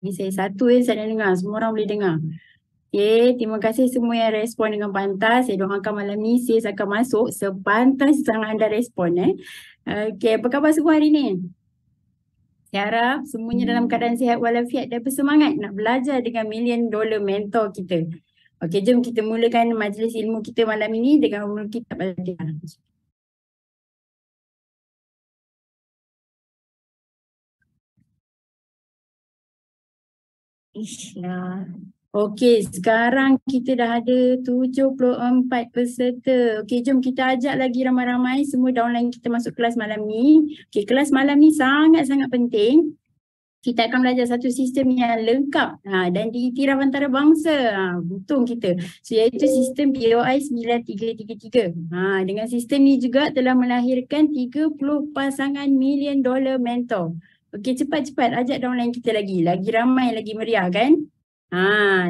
Ini saya satu yang saya nak dengar, semua orang boleh dengar. Okay, terima kasih semua yang respon dengan pantas. Saya doakan malam ni sis akan masuk sepantas yang anda respon Okay, apa khabar semua hari ni? Saya harap semuanya dalam keadaan sihat walafiat dan bersemangat nak belajar dengan million dollar mentor kita. Okey, jom kita mulakan majlis ilmu kita malam ini dengan umur kitab Al-Fatihah. Isyah. Okey, sekarang kita dah ada 74 peserta. Okey, jom kita ajak lagi ramai-ramai semua downline kita masuk kelas malam ni. Okey, kelas malam ni sangat-sangat penting. Kita akan belajar satu sistem yang lengkap dan diiktiraf antarabangsa. Untung kita. So, iaitu sistem POI 9333. Dengan sistem ni juga telah melahirkan 30 pasangan million dollar mentor. Okey, cepat-cepat ajak downline kita lagi. Lagi ramai, lagi meriah kan?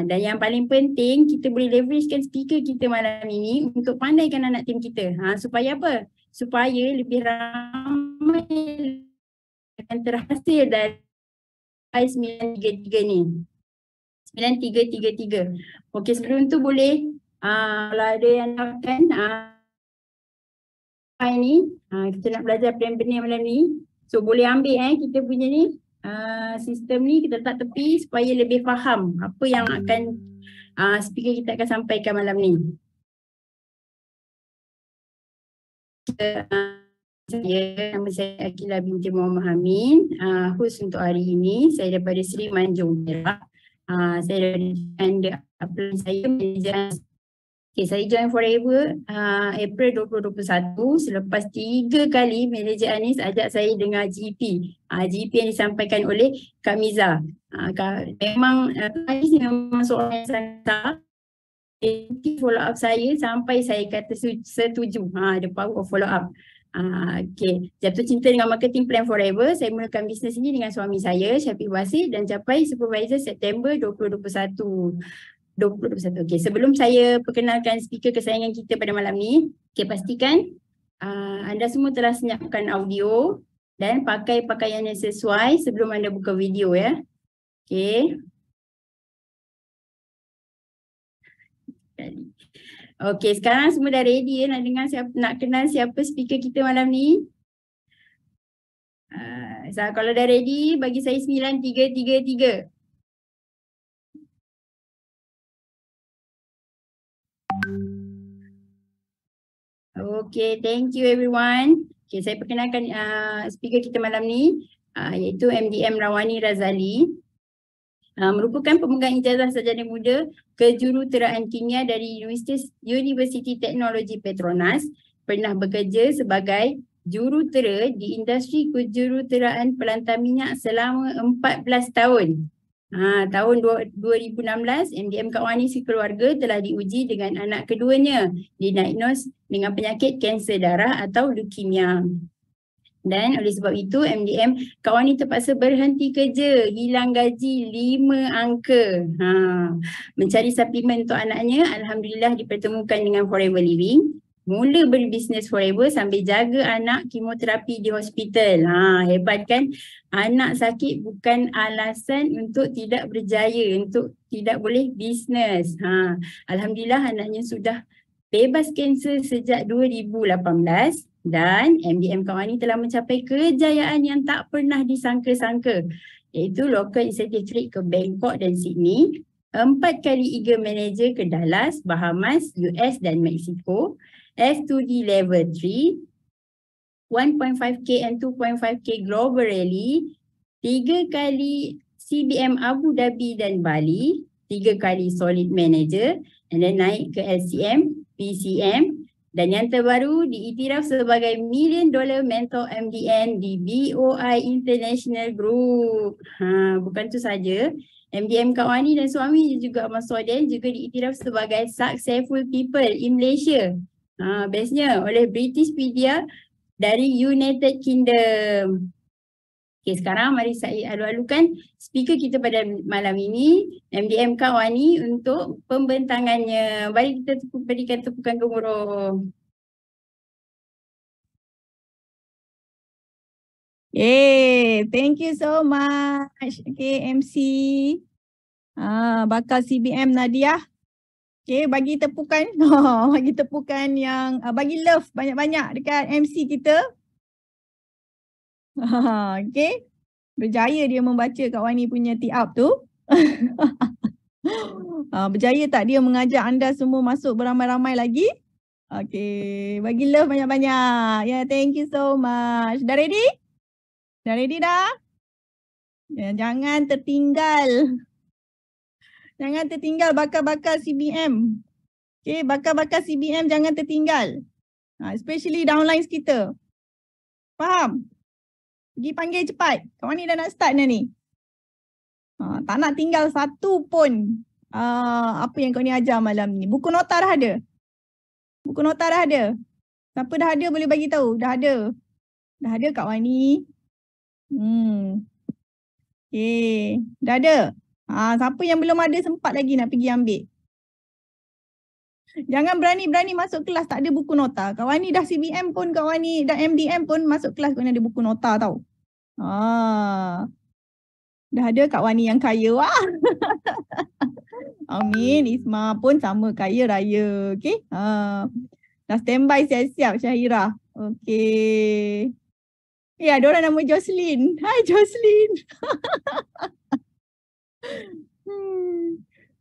Dan yang paling penting, kita boleh leveragekan speaker kita malam ini untuk pandaikan anak tim kita. Supaya apa? Supaya lebih ramai yang terhasil dari 933 ni. 9333. Okey, sebelum tu boleh kalau ada yang nakkan ni, kita nak belajar plan benih malam ni. So boleh ambil kita punya ni sistem ni kita letak tepi supaya lebih faham apa yang akan speaker kita akan sampaikan malam ni. Nama saya Akila binti Muhammad Amin, host untuk hari ini. Saya daripada Seri Manjung Perak. Saya daripada upline saya manager. Okay, saya join Forever April 2021 selepas 3 kali manager Anis ajak saya dengar GP. GP yang disampaikan oleh Kak Miza. Memang Anis memang seorang yang sangat follow up saya sampai saya kata setuju. The power of follow up. Okay, jatuh cinta dengan marketing plan Forever. Saya mulakan bisnes ini dengan suami saya Syafiq Wasid dan capai supervisor September 2021. Okey, sebelum saya perkenalkan speaker kesayangan kita pada malam ni, pastikan anda semua telah senyapkan audio dan pakai pakaian yang sesuai sebelum anda buka video ya. Okey. Okey, sekarang semua dah ready nak dengar nak kenal siapa speaker kita malam ni? Kalau dah ready, bagi saya 9333. Okay, thank you everyone. Okay, saya perkenalkan speaker kita malam ni iaitu MDM Rawani Razali. Merupakan pemegang ijazah sarjana muda kejuruteraan kimia dari Universiti Teknologi Petronas. Pernah bekerja sebagai jurutera di industri kejuruteraan pelantar minyak selama 14 tahun. Tahun 2016, MDM Kak Wani sekeluarga telah diuji dengan anak keduanya didiagnos dengan penyakit kanser darah atau leukemia. Dan oleh sebab itu MDM Kak Wani terpaksa berhenti kerja, hilang gaji 5 angka. Mencari suplemen untuk anaknya, alhamdulillah dipertemukan dengan Forever Living. Mula berbisnes Forever sambil jaga anak kemoterapi di hospital. Hebat kan? Anak sakit bukan alasan untuk tidak berjaya, untuk tidak boleh bisnes. Alhamdulillah anaknya sudah bebas kanser sejak 2018 dan MDM Kak Wani telah mencapai kejayaan yang tak pernah disangka-sangka, iaitu local incentive trip ke Bangkok dan Sydney, 4 kali eager manager ke Dallas, Bahamas, US dan Mexico, S2D level 3, 1.5K and 2.5K global rally, 3 kali CBM Abu Dhabi dan Bali, 3 kali solid manager, and then naik ke LCM, PCM, dan yang terbaru diiktiraf sebagai million dollar mentor MDN di BOI International Group. Bukan tu saja, MDM Kak Wani dan suami juga Ahmad Soden juga diiktiraf sebagai successful people in Malaysia. Bestnya oleh Britishpedia dari United Kingdom. Okay, sekarang mari saya alu-alukan speaker kita pada malam ini, MDM Kak Wani, untuk pembentangannya. Mari kita berikan tepukan gemuruh. Thank you so much. Okay, MC. Bakal CBM Nadia. Okay, bagi tepukan. Bagi tepukan yang, bagi love banyak-banyak dekat MC kita. Okay. Berjaya dia membaca Kak Wani punya tee up tu. Berjaya tak dia mengajak anda semua masuk beramai-ramai lagi? Okay, bagi love banyak-banyak. Yeah, thank you so much. Dah ready? Dah ready dah? Jangan tertinggal. Jangan tertinggal bakal-bakal CBM. Okay, bakal-bakal CBM jangan tertinggal. Especially downlines kita. Faham? Pergi panggil cepat. Kak Wani dah nak start dah ni. Tak nak tinggal satu pun apa yang kau ni ajar malam ni. Buku nota dah ada? Buku nota dah ada? Siapa dah ada boleh bagi tahu. Dah ada? Dah ada Kak Wani? Okay. Dah ada? Siapa yang belum ada sempat lagi nak pergi ambil? Jangan berani-berani masuk kelas tak ada buku nota. Kak Wani dah CBM pun, Kak Wani dah MDM pun masuk kelas Kak Wani ada buku nota tau. Dah ada Kak Wani yang kaya. Wah. Amin. Isma pun sama kaya raya. Okay. Dah standby siap-siap Syahira. Okay. Ya, ada orang nama Jocelyn. Hai Jocelyn.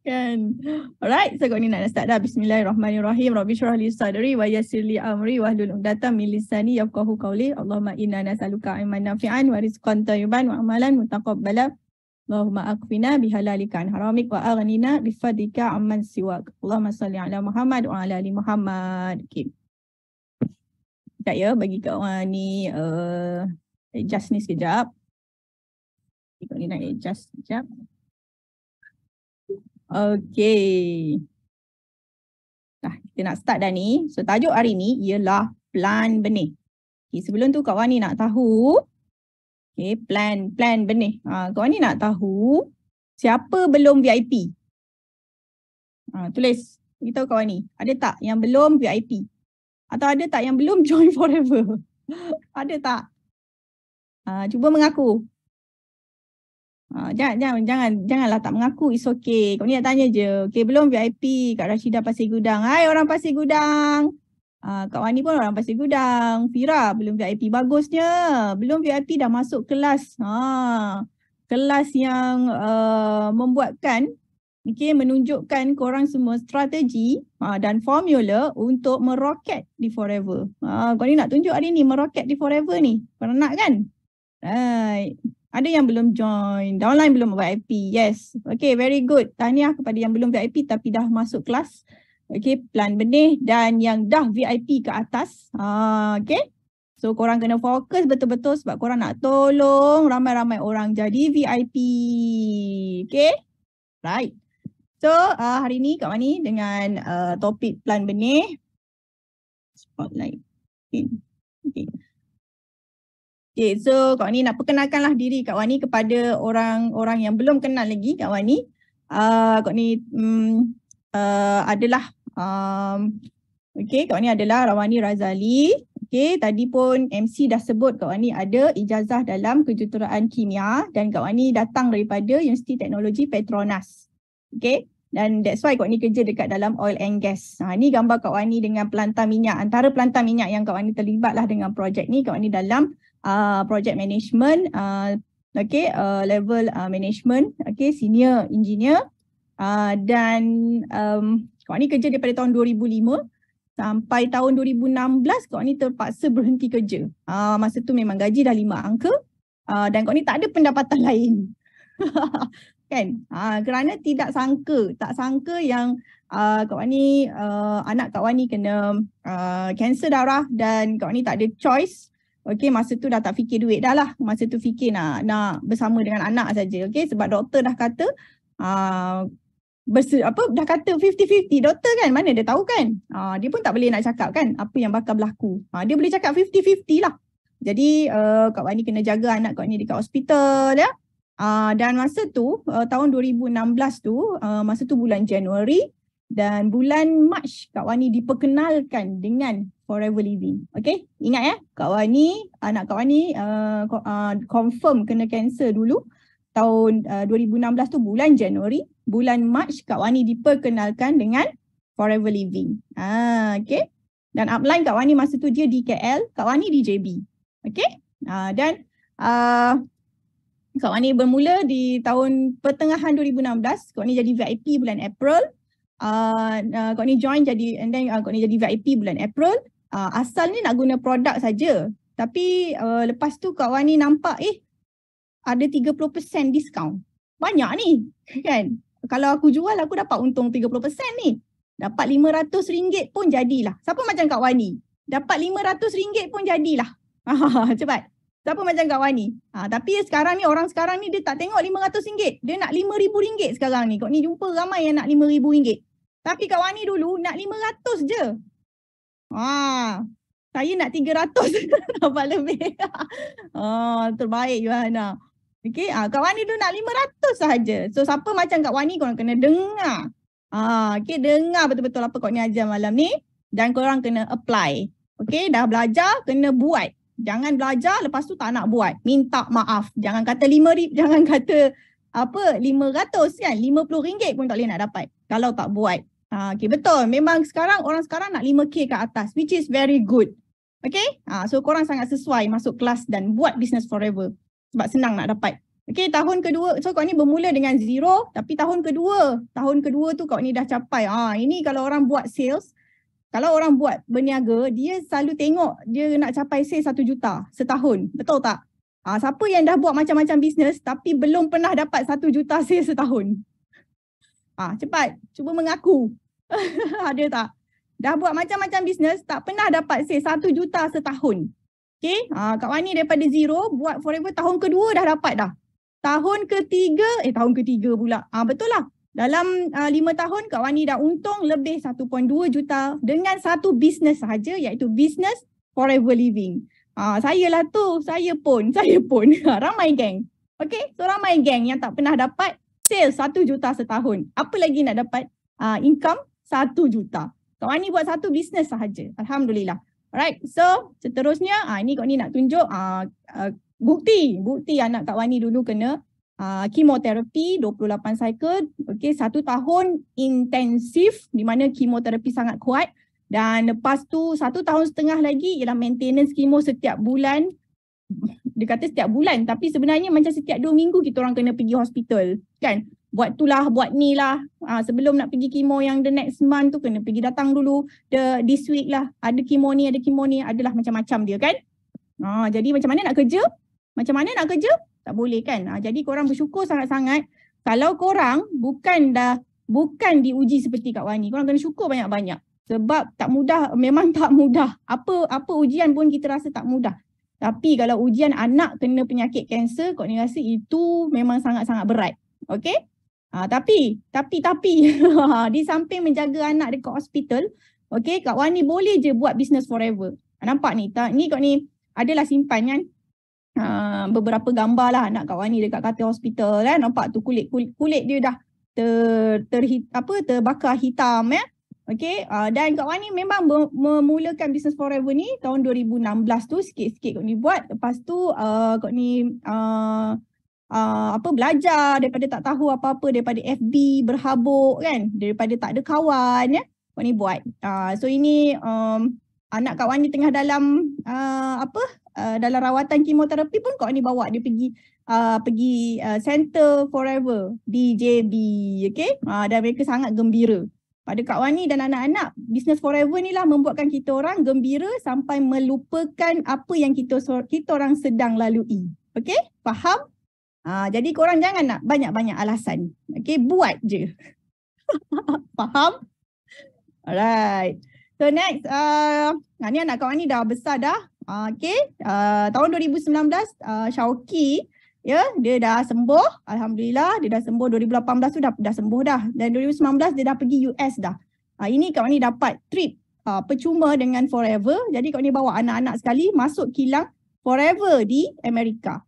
Kan. Alright, so kau ni nak start dah. Bismillahirrahmanirrahim. Rabbi syrah li sadri wa yassir li amri wahlul 'uqdatam min lisani yafqahu qawli. Allahumma inna nas'aluka ilman nafi'an wa rizqan thayyiban wa amalan mutaqabbala. Allahumma aqfina bihalalika an haramik wa aghnina bifadlika amman siwak. Allahumma salli ala Muhammad wa ala ali Muhammad. Okay. Sekejap ya, bagi kau ni adjust ni sekejap. Kau ni nak adjust sekejap. Okay. Kita nak start dah ni. So tajuk hari ni ialah plan benih. Okay, sebelum tu Kak Wani nak tahu. Okay, plan benih. Kak Wani nak tahu siapa belum VIP? Tulis. Beritahu Kak Wani. Ada tak yang belum VIP? Atau ada tak yang belum join forever? Ada tak? Cuba mengaku. Janganlah tak mengaku. It's okay. Kau ni nak tanya je. Okay, belum VIP. Kak Rashidah Pasir Gudang. Hai orang Pasir Gudang. Kak Wani pun orang Pasir Gudang. Fira belum VIP. Bagusnya. Belum VIP dah masuk kelas. Kelas yang membuatkan, okay, menunjukkan korang semua strategi dan formula untuk meroket di forever. Kau ni nak tunjuk hari ni meroket di forever ni. Korang nak kan? Right. Ada yang belum join, downline belum VIP. Yes. Okay, very good. Tahniah kepada yang belum VIP tapi dah masuk kelas. Okay, plan benih dan yang dah VIP ke atas. Okay. So korang kena fokus betul-betul sebab korang nak tolong ramai-ramai orang jadi VIP. Okay. Right. So hari ni Kak Wani dengan topik plan benih. Spotlight. Okay. Okay, so Kak Wani nak perkenalkanlah diri Kak Wani kepada orang-orang yang belum kenal lagi Kak Wani. Kak Wani adalah okay, Kak Wani adalah Rawani Razali. Okay, tadi pun MC dah sebut Kak Wani ada ijazah dalam kejuruteraan kimia dan Kak Wani datang daripada Universiti Teknologi Petronas. Okay, dan that's why Kak Wani kerja dekat dalam oil and gas. Ni gambar Kak Wani dengan pelantar minyak. Antara pelantar minyak yang Kak Wani terlibatlah dengan projek ni, Kak Wani dalam project management, level management, okay, senior engineer, dan Kak Wani kerja daripada tahun 2005 sampai tahun 2016 Kak Wani terpaksa berhenti kerja. Masa tu memang gaji dah 5 angka dan Kak Wani tak ada pendapatan lain. Kan? Kerana tak sangka yang Kak Wani, anak Kak Wani kena kanser darah dan Kak Wani tak ada choice. Okay, masa tu dah tak fikir duit dah lah. Masa tu fikir nak bersama dengan anak saja. Okay, sebab doktor dah kata dah kata 50-50. Doktor kan mana dia tahu kan. Dia pun tak boleh nak cakap kan apa yang bakal berlaku. Dia boleh cakap 50-50 lah. Jadi Kak Wani kena jaga anak Kak Wani dekat hospital ya. Dan masa tu tahun 2016 tu, masa tu bulan Januari dan bulan Mac Kak Wani diperkenalkan dengan Forever Living. Okay, ingat ya, Kak Wani, anak Kak Wani confirm kena kanser dulu tahun 2016 tu bulan Januari. Bulan Mac Kak Wani diperkenalkan dengan Forever Living. Okay. Dan upline Kak Wani masa tu dia di KL, Kak Wani di JB. Okay. Dan Kak Wani bermula di tahun pertengahan 2016. Kak Wani jadi VIP bulan April. Kak Wani join jadi, and then Kak Wani jadi VIP bulan April. Asal ni nak guna produk saja. Tapi lepas tu Kak Wani nampak ada 30% diskaun. Banyak ni kan. Kalau aku jual aku dapat untung 30% ni. Dapat RM500 pun jadilah. Siapa macam Kak Wani? Dapat RM500 pun jadilah. Cepat. Siapa macam Kak Wani? Tapi sekarang ni, orang sekarang ni dia tak tengok RM500. Dia nak RM5,000 sekarang ni. Kak ni jumpa ramai yang nak RM5,000. Tapi Kak Wani dulu nak RM500 je. Saya nak RM300 dapat lebih. Terbaik Yohana. Okay, Kak Wani dulu nak RM500 sahaja. So siapa macam Kak Wani korang kena dengar. Okay, dengar betul-betul apa Kak Wani ajar malam ni. Dan korang kena apply. Okay, dah belajar kena buat. Jangan belajar lepas tu tak nak buat. Minta maaf. Jangan kata RM5,000, jangan kata RM500 kan. RM50 pun tak boleh nak dapat kalau tak buat. Okay, betul. Memang sekarang orang sekarang nak 5K ke atas, which is very good. Okay, so korang sangat sesuai masuk kelas dan buat business forever. Sebab senang nak dapat. Okay, tahun kedua, so Kak ni bermula dengan zero, tapi tahun kedua tu Kak ni dah capai. Ini kalau orang buat sales, kalau orang buat berniaga, dia selalu tengok dia nak capai sales 1 juta setahun. Betul tak? Siapa yang dah buat macam-macam bisnes tapi belum pernah dapat 1 juta sales setahun? Cepat, cuba mengaku. Ada tak? Dah buat macam-macam bisnes, tak pernah dapat sales 1 juta setahun. Okay, Kak Wani daripada zero, buat forever tahun kedua dah dapat dah. Tahun ketiga pula. Betul lah. Dalam 5 tahun Kak Wani dah untung lebih 1.2 juta dengan satu bisnes sahaja, iaitu bisnes Forever Living. Saya pun. Ramai geng. Okay, so ramai geng yang tak pernah dapat sales 1 juta setahun. Apa lagi nak dapat income 1 juta. Kak Wani buat satu bisnes sahaja. Alhamdulillah. Alright, so seterusnya ini Kak Wani nak tunjuk bukti anak Kak Wani dulu kena kemoterapi 28 cycle. Okay, 1 tahun intensif di mana kemoterapi sangat kuat. Dan lepas tu 1 tahun setengah lagi ialah maintenance kemo setiap bulan. Dia kata setiap bulan, tapi sebenarnya macam setiap 2 minggu kita orang kena pergi hospital kan. Buat tu lah, buat ni lah. Sebelum nak pergi kemo yang the next month tu kena pergi datang dulu. This week lah, ada kemo ni, adalah macam-macam dia kan. Jadi macam mana nak kerja? Tak boleh kan. Jadi korang bersyukur sangat-sangat kalau korang bukan diuji seperti Kak Wani. Korang kena syukur banyak-banyak. Sebab tak mudah, memang tak mudah. Apa ujian pun kita rasa tak mudah. Tapi kalau ujian anak kena penyakit kanser, Kak Wani rasa itu memang sangat-sangat berat. Okay? Tapi di samping menjaga anak dekat hospital, okay, Kak Wani boleh je buat business forever. Nampak ni, ni Kak ni adalah simpan kan. Beberapa gambar lah anak Kak Wani dekat katil hospital kan. Nampak tu kulit dia dah terbakar hitam ya. Okay, dan Kak Wani memang memulakan business forever ni tahun 2016 tu, sikit-sikit Kak ni buat. Lepas tu Kak ni belajar daripada tak tahu apa-apa, daripada FB berhabuk kan, daripada tak ada kawan ya. Kak ni buat. So ini anak Kak Wani tengah dalam dalam rawatan kemoterapi pun Kak Wani bawa dia pergi Center Forever di JB, okay? Dan mereka sangat gembira. Pada Kak Wani dan anak-anak, business forever ni lah membuatkan kita orang gembira sampai melupakan apa yang kita orang sedang lalui. Okay? Faham? Jadi korang jangan nak banyak-banyak alasan. Okay? Buat je. Faham? Alright. So next, ni anak Kak Wani dah besar dah. Okay? Tahun 2019, Syauqi, ya, dia dah sembuh. Alhamdulillah, dia dah sembuh. 2018 tu dah sembuh dah. Dan 2019 dia dah pergi US dah. Ini Kak Wani dapat trip percuma dengan Forever. Jadi Kak Wani bawa anak-anak sekali masuk kilang Forever di Amerika.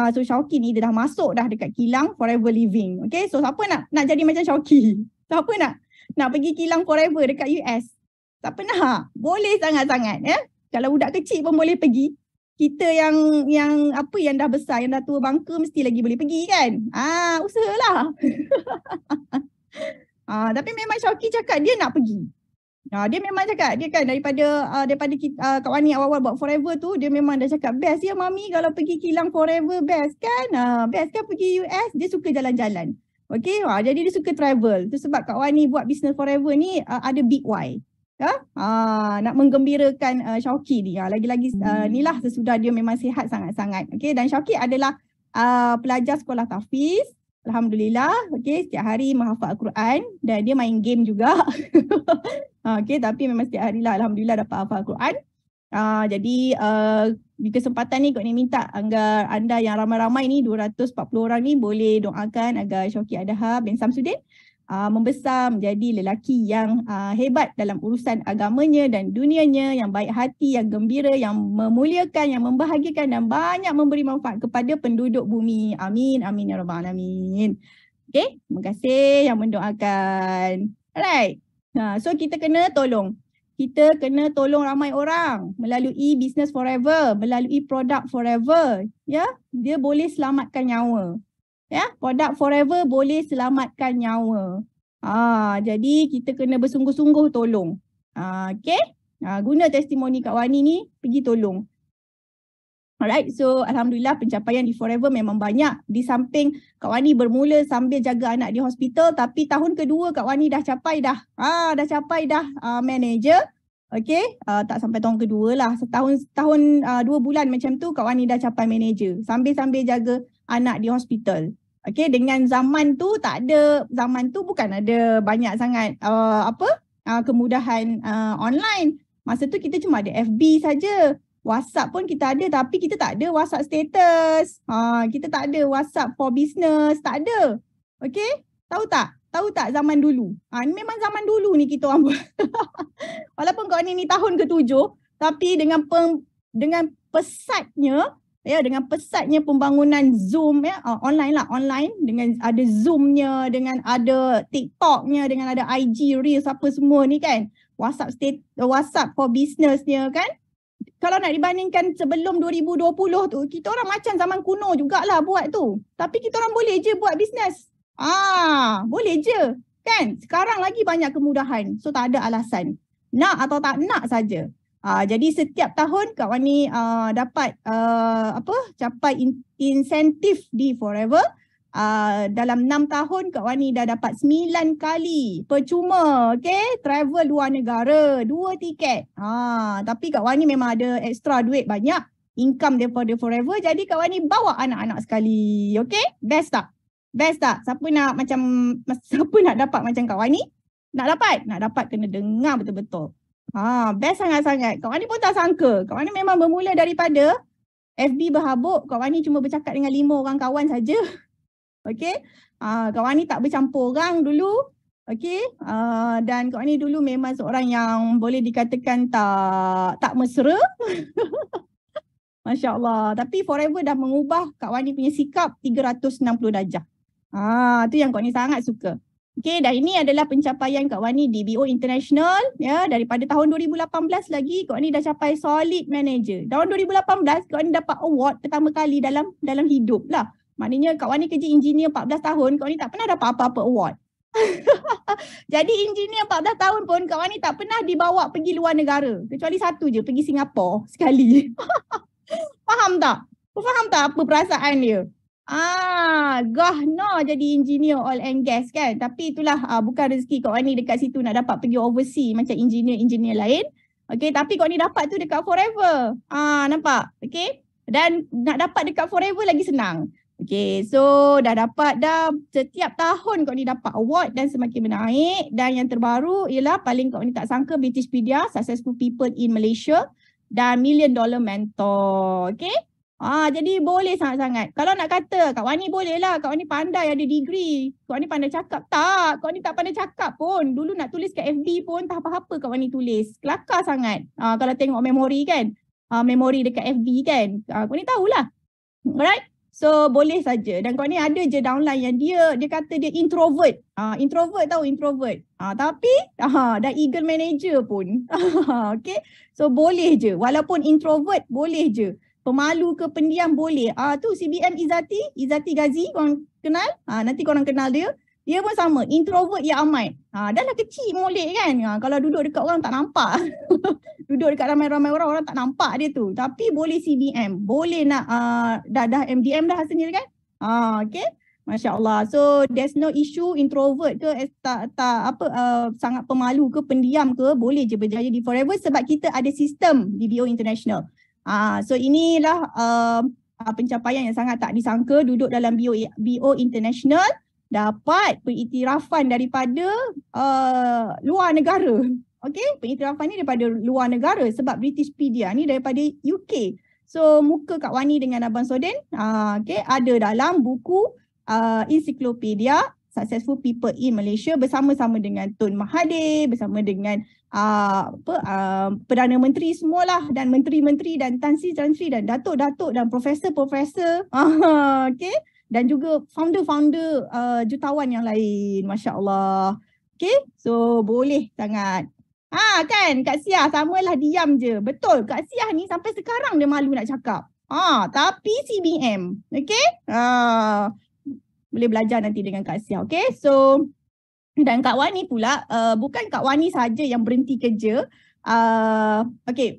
So Syauqi ni dia dah masuk dah dekat kilang Forever Living. Okay, so siapa nak jadi macam Syauqi? Siapa nak pergi kilang Forever dekat US? Tak pernah. Boleh sangat-sangat ya. Kalau budak kecil pun boleh pergi. Kita yang dah besar, yang dah tua bangka mesti lagi boleh pergi kan. Usahalah. Tapi memang Syauqi cakap dia nak pergi. Dia memang cakap, dia kan daripada kita, Kak Wani awal-awal buat Forever tu, dia memang dah cakap best ya Mami kalau pergi kilang Forever best kan. Best kan pergi US, dia suka jalan-jalan. Okay, jadi dia suka travel. Tu sebab Kak Wani buat business Forever ni ada big why. Nak menggembirakan Syauqi ni. Lagi-lagi ni lah sesudah dia memang sihat sangat-sangat. Okay, dan Syauqi adalah pelajar sekolah tahfiz. Alhamdulillah, okay, setiap hari menghafal Al-Quran dan dia main game juga. Okay, tapi memang setiap hari lah Alhamdulillah dapat hafal Al-Quran. Jadi di kesempatan ni Kak Ni minta agar anda yang ramai-ramai ni 240 orang ni boleh doakan agar Syauqi Adham bin Samsudin membesar menjadi lelaki yang hebat dalam urusan agamanya dan dunianya, yang baik hati, yang gembira, yang memuliakan, yang membahagiakan dan banyak memberi manfaat kepada penduduk bumi. Amin, amin ya rabbal alamin. Okay, terima kasih yang mendoakan. Alright, so kita kena tolong. Kita kena tolong ramai orang melalui Business Forever, melalui produk Forever. Ya, dia boleh selamatkan nyawa. Ya, produk Forever boleh selamatkan nyawa. Jadi kita kena bersungguh-sungguh tolong. Okay, guna testimoni Kak Wani ni, pergi tolong. Alright, so Alhamdulillah pencapaian di Forever memang banyak. Di samping Kak Wani bermula sambil jaga anak di hospital, tapi tahun kedua Kak Wani dah capai dah manager. Okay, tak sampai tahun kedua lah. Setahun 2 bulan macam tu Kak Wani dah capai manager. Sambil-sambil jaga anak di hospital. Okay, dengan zaman tu bukan ada banyak sangat kemudahan online. Masa tu kita cuma ada FB saja. WhatsApp pun kita ada tapi kita tak ada WhatsApp status. Kita tak ada WhatsApp for business, tak ada. Okay, tahu tak zaman dulu? Memang zaman dulu ni kita orang buat. Walaupun kau ni tahun ke-7, tapi dengan pesatnya pembangunan Zoom online dengan ada Zoom-nya, dengan ada TikTok-nya, dengan ada IG Reels apa semua ni kan. WhatsApp for business-nya kan. Kalau nak dibandingkan sebelum 2020 tu, kita orang macam zaman kuno jugalah buat tu. Tapi kita orang boleh je buat bisnes. Boleh je kan. Sekarang lagi banyak kemudahan. So tak ada alasan. Nak atau tak nak saja. Jadi setiap tahun Kak Wani dapat capai insentif di Forever. Dalam 6 tahun Kak Wani dah dapat 9 kali percuma, okay, travel luar negara, 2 tiket. Tapi Kak Wani memang ada extra duit banyak, income daripada Forever, jadi Kak Wani bawa anak-anak sekali, okay? Best tak? Siapa nak dapat macam Kak Wani? Nak dapat kena dengar betul-betul. Best sangat-sangat. Kak Wani pun tak sangka. Kak Wani memang bermula daripada FB berhabuk. Kak Wani cuma bercakap dengan 5 orang kawan saja. Okay. Kak Wani tak bercampur orang dulu. Okay. Dan Kak Wani dulu memang seorang yang boleh dikatakan tak mesra. Masya Allah. Tapi Forever dah mengubah Kak Wani punya sikap 360 darjah. Tu yang Kak Wani sangat suka. Okay, dan ini adalah pencapaian Kak Wani di BO International. Ya, daripada tahun 2018 lagi Kak Wani dah capai solid manager. Tahun 2018 Kak Wani dapat award pertama kali dalam hidup lah. Maknanya Kak Wani kerja engineer 14 tahun, Kak Wani tak pernah dapat apa-apa award. Jadi engineer 14 tahun pun Kak Wani tak pernah dibawa pergi luar negara. Kecuali satu je, pergi Singapura sekali. Faham tak apa perasaan dia? Gahna jadi engineer oil and gas kan. Tapi itulah bukan rezeki Kak Wani dekat situ nak dapat pergi overseas macam engineer lain. Okay, tapi Kak Wani dapat tu dekat Forever. Nampak? Okay. Dan nak dapat dekat Forever lagi senang. Okay, so dah setiap tahun Kak Wani dapat award dan semakin menaik. Dan yang terbaru ialah paling Kak Wani tak sangka Britishpedia, Successful People in Malaysia dan $1 Million Mentor. Okay. Jadi boleh sangat-sangat. Kalau nak kata Kak Wani boleh lah, Kak Wani pandai ada degree, Kak Wani pandai cakap. Tak, Kak Wani tak pandai cakap pun. Dulu nak tulis kat FB pun tak apa-apa Kak Wani tulis. Kelakar sangat. Kalau tengok memori kan, memori dekat FB kan, Kak Wani tahulah. Alright. So boleh saja. Dan kau ni ada je downline yang dia kata dia introvert. Introvert tahu introvert. Tapi dah eagle manager pun. Okay. So boleh je. Walaupun introvert boleh je. Pemalu ke pendiam boleh. Tu CBM Izzati Ghazi korang kenal? Nanti korang kenal dia. Dia pun sama. Introvert ya amat. Dah lah kecil molek kan. Kalau duduk dekat orang tak nampak. Duduk dekat ramai-ramai orang tak nampak dia tu. Tapi boleh CBM. Boleh nak dah MDM dah hasilnya kan? Okay. Masya Allah. So there's no issue introvert ke sangat pemalu ke pendiam ke boleh je berjaya di Forever sebab kita ada sistem di BO International. So inilah pencapaian yang sangat tak disangka duduk dalam BO International dapat pengiktirafan daripada luar negara. Okey, pengiktirafan ni daripada luar negara sebab British Pedia ni daripada UK. So muka Kak Wani dengan Abang Soden ada dalam buku ensiklopedia Successful People in Malaysia bersama-sama dengan Tun Mahathir, bersama dengan Perdana Menteri semualah dan menteri-menteri dan Tan Sri dan datuk-datuk dan profesor-profesor. Okey. Dan juga founder-founder jutawan yang lain. Masya Allah. Okay, so boleh sangat. Kan Kak Siah samalah diam je. Betul, Kak Siah ni sampai sekarang dia malu nak cakap. Tapi CBM. Okay. Boleh belajar nanti dengan Kak Siah. Okay, so dan Kak Wani pula, bukan Kak Wani saja yang berhenti kerja. 2016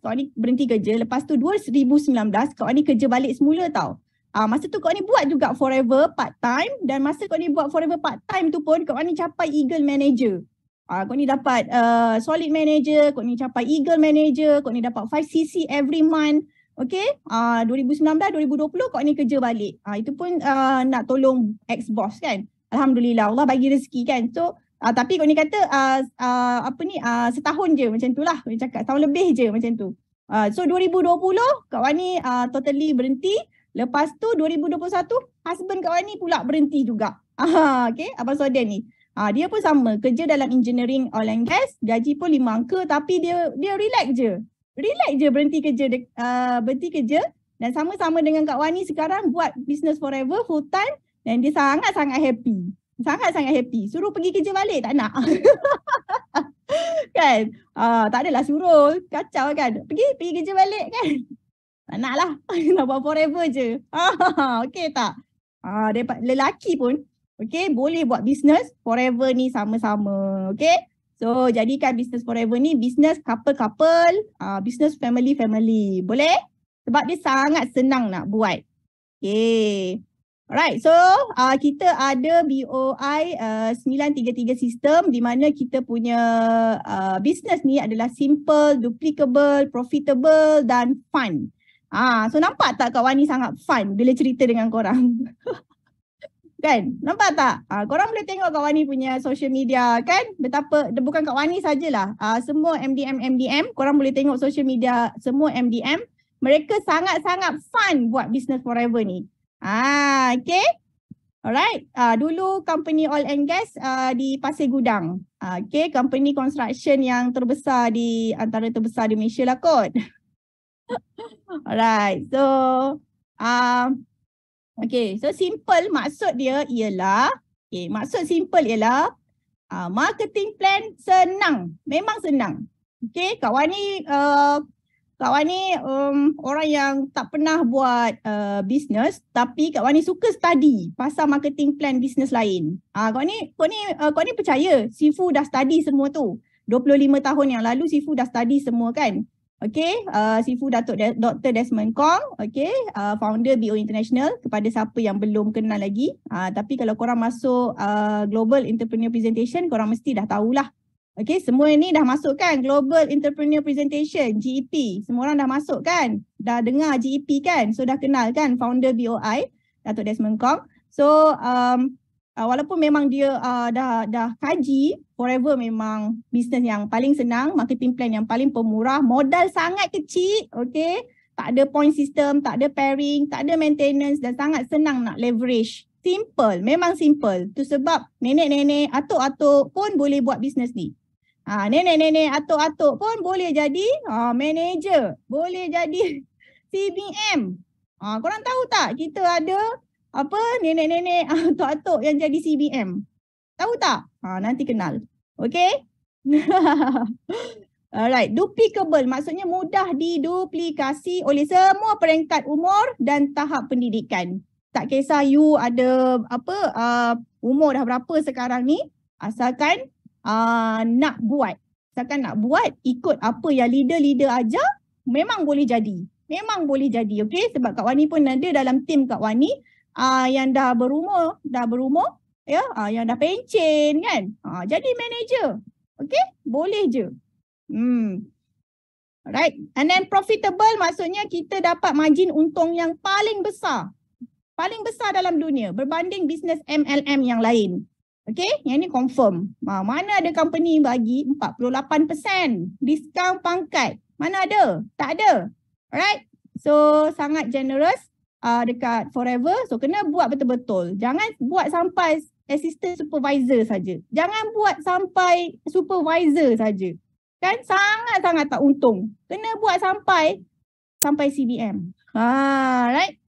Kak Wani berhenti kerja. Lepas tu 2019 Kak Wani kerja balik semula tau. Masa tu Kak Wani buat juga Forever part time dan masa Kak Wani buat Forever part time tu pun Kak Wani capai Eagle Manager. Kak Wani dapat Solid Manager, Kak Wani capai Eagle Manager, Kak Wani dapat 5cc every month. Okay, 2019, 2020 Kak Wani kerja balik. Itu pun nak tolong ex-boss kan. Alhamdulillah Allah bagi rezeki kan. So tapi Kak Wani kata setahun je macam tu lah. Kak Wani cakap setahun lebih je macam tu. So 2020 Kak Wani totally berhenti. Lepas tu 2021 husband Kak Wani pula berhenti juga. Okay, Abang Soden ni. Dia pun sama kerja dalam engineering oil and gas, gaji pun 5 angka tapi dia relax je. Relax je berhenti kerja dan sama-sama dengan Kak Wani sekarang buat business Forever full time dan dia sangat-sangat happy. Sangat-sangat happy. Suruh pergi kerja balik tak nak. Kan? Tak adalah suruh. Kacau kan? Pergi kerja balik kan? Tak nak lah. Nak buat Forever je. Okay tak? Lelaki pun okay, boleh buat business Forever ni sama-sama. Okay? So jadikan business Forever ni business couple-couple, business family-family. Boleh? Sebab dia sangat senang nak buat. Okay. Alright, so kita ada BOI 933 sistem di mana kita punya business ni adalah simple, duplicable, profitable dan fun. So nampak tak Kak Wani sangat fun bila cerita dengan korang? Kan? Nampak tak? Korang boleh tengok Kak Wani punya social media kan? Betapa, bukan Kak Wani sajalah. Semua MDM, korang boleh tengok social media semua MDM. Mereka sangat-sangat fun buat business Forever ni. Okay. Alright. Dulu company oil and gas di Pasir Gudang. Okay. Company construction yang terbesar antara terbesar di Malaysia lah kot. Alright. So, okay. So simple maksud dia ialah, maksud simple ialah marketing plan senang. Memang senang. Okay. Kak Wani orang yang tak pernah buat business tapi Kak Wani suka study pasal marketing plan business lain. Kak Wani percaya Sifu dah study semua tu. 25 tahun yang lalu Sifu dah study semua kan. Okay, Sifu Dr. Desmond Kong, okay, founder BO International. Kepada siapa yang belum kenal lagi, tapi kalau korang masuk Global Entrepreneur Presentation, korang mesti dah tahulah. Okay, semua ni dah masuk kan Global Entrepreneur Presentation, GEP. Semua orang dah masuk kan? Dah dengar GEP kan? So dah kenal kan founder BOI, Dr. Desmond Kong. So walaupun memang dia dah kaji, Forever memang bisnes yang paling senang, marketing plan yang paling pemurah, modal sangat kecil, okay? Tak ada point system, tak ada pairing, tak ada maintenance dan sangat senang nak leverage. Simple, memang simple. Tu sebab nenek-nenek, atuk-atuk pun boleh buat bisnes ni. Nenek-nenek, atuk-atuk pun boleh jadi manager, boleh jadi CBM. Korang tahu tak kita ada apa nenek-nenek atuk-atuk yang jadi CBM? Tahu tak? Nanti kenal. Okay? Alright, duplicable maksudnya mudah diduplikasi oleh semua peringkat umur dan tahap pendidikan. Tak kisah you ada umur dah berapa sekarang ni, asalkan nak buat. Asalkan nak buat, ikut apa yang leader-leader ajar, memang boleh jadi. Memang boleh jadi, okay? Sebab Kak Wani pun ada dalam tim Kak Wani yang dah berumur, ya, yang dah pencen kan. Jadi manager, okay? Boleh je. Right. And then profitable maksudnya kita dapat margin untung yang paling besar. Paling besar dalam dunia berbanding bisnes MLM yang lain. Okay, yang ni confirm. Mana ada company bagi 48% diskaun pangkat? Mana ada? Tak ada. Alright. So sangat generous dekat Forever. So kena buat betul-betul. Jangan buat sampai assistant supervisor saja. Jangan buat sampai supervisor saja. Kan sangat-sangat tak untung. Kena buat sampai CBM. Right.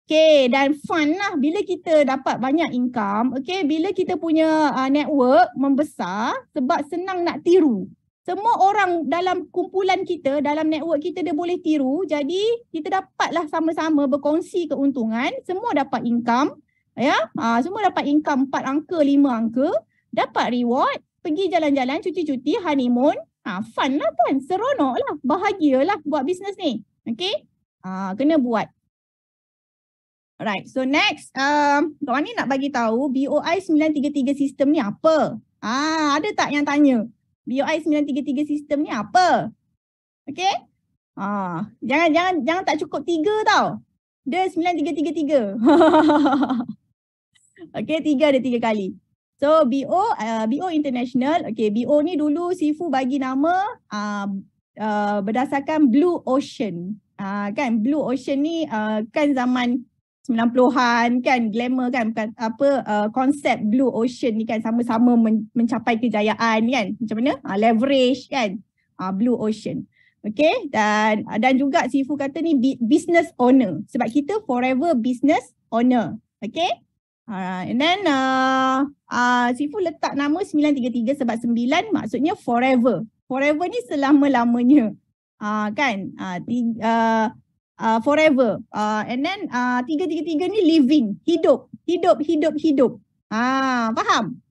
Okay, dan fun lah bila kita dapat banyak income. Okay, bila kita punya network membesar sebab senang nak tiru. Semua orang dalam kumpulan kita, dalam network kita dia boleh tiru. Jadi kita dapatlah sama-sama berkongsi keuntungan. Semua dapat income. Ya, semua dapat income 4 angka, 5 angka. Dapat reward, pergi jalan-jalan, cuti-cuti, honeymoon. Fun lah kan, seronok lah, bahagialah buat bisnes ni. Okay, kena buat. Alright, so next, Kak Wani nak bagi tahu BOI 933 sistem ni apa? Ada tak yang tanya? BOI 933 sistem ni apa? Okay? Jangan tak cukup 3 tau. Dia 9333. Okay, 3 ada 3 kali. So BO International, okay, BO ni dulu Sifu bagi nama berdasarkan Blue Ocean. Kan Blue Ocean ni kan zaman 90-an kan, glamour kan, konsep Blue Ocean ni kan sama-sama mencapai kejayaan kan. Macam mana? Leverage kan. Blue Ocean. Okay, dan juga Sifu kata ni business owner. Sebab kita Forever business owner. Okay. And then Sifu letak nama 933 sebab 9 maksudnya forever. Forever ni selama-lamanya. Kan? Forever. And then 333 ni living, hidup. Faham?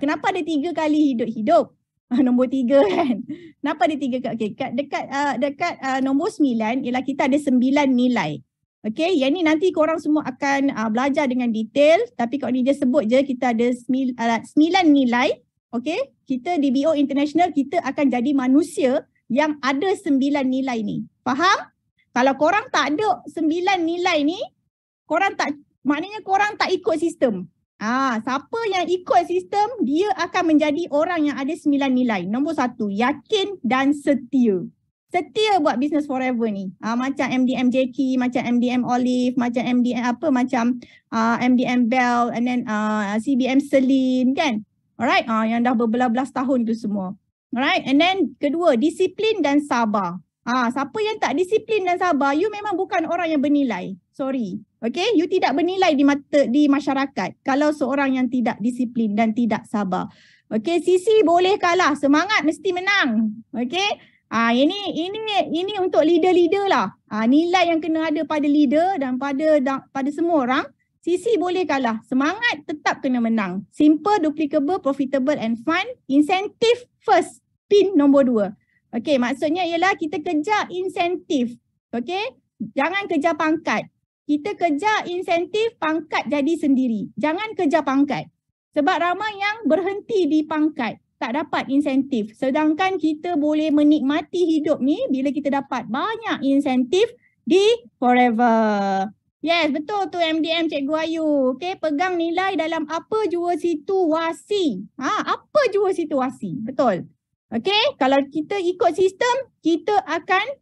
Kenapa ada 3 kali hidup? Nombor 3 kan. Kenapa ada 3 kali? Okay, dekat nombor 9 ialah kita ada 9 nilai. Okay, yang ni nanti korang semua akan belajar dengan detail. Tapi kalau ni je sebut je kita ada 9 nilai. Okay, kita di BO International kita akan jadi manusia yang ada 9 nilai ni. Faham? Kalau korang tak ada 9 nilai ni, maknanya korang tak ikut sistem. Siapa yang ikut sistem, dia akan menjadi orang yang ada 9 nilai. Nombor 1, yakin dan setia. Setia buat business Forever ni. Macam MDM Jackie, macam MDM Olive, macam MDM MDM Bell, and then CBM Celine kan. Alright, yang dah berbelas-belas tahun tu semua. Alright, and then kedua, disiplin dan sabar. Siapa yang tak disiplin dan sabar, you memang bukan orang yang bernilai. Sorry. Okay, you tidak bernilai di masyarakat kalau seorang yang tidak disiplin dan tidak sabar. Okay, Sisi boleh kalah, semangat mesti menang. Okay. Ini untuk leader-leader lah. Nilai yang kena ada pada leader dan pada semua orang. Sisi boleh kalah. Semangat tetap kena menang. Simple, duplicable, profitable and fun. Insentif first. Pin nombor 2. Okay, maksudnya ialah kita kejar insentif. Okay, jangan kejar pangkat. Kita kejar insentif, pangkat jadi sendiri. Jangan kejar pangkat. Sebab ramai yang berhenti di pangkat. Tak dapat insentif. Sedangkan kita boleh menikmati hidup ni bila kita dapat banyak insentif di Forever. Yes, betul tu MDM Cikgu Ayu. Okay, pegang nilai dalam apa jua situasi. Apa jua situasi. Betul. Okay, kalau kita ikut sistem, kita akan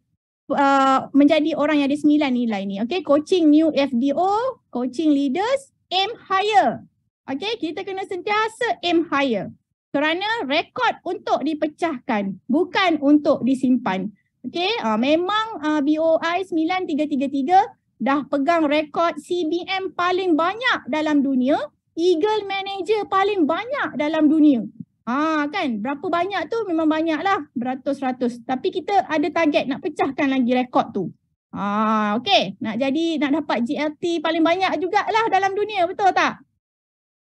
menjadi orang yang ada 9 nilai ni. Okay, coaching new FDO, coaching leaders, aim higher. Okay, kita kena sentiasa aim higher. Kerana rekod untuk dipecahkan, bukan untuk disimpan. Okay, memang BOI 9333 dah pegang rekod CBM paling banyak dalam dunia, Eagle Manager paling banyak dalam dunia. Kan, berapa banyak tu memang banyak lah, beratus-ratus. Tapi kita ada target nak pecahkan lagi rekod tu. Okey, nak dapat GLT paling banyak jugalah dalam dunia, betul tak?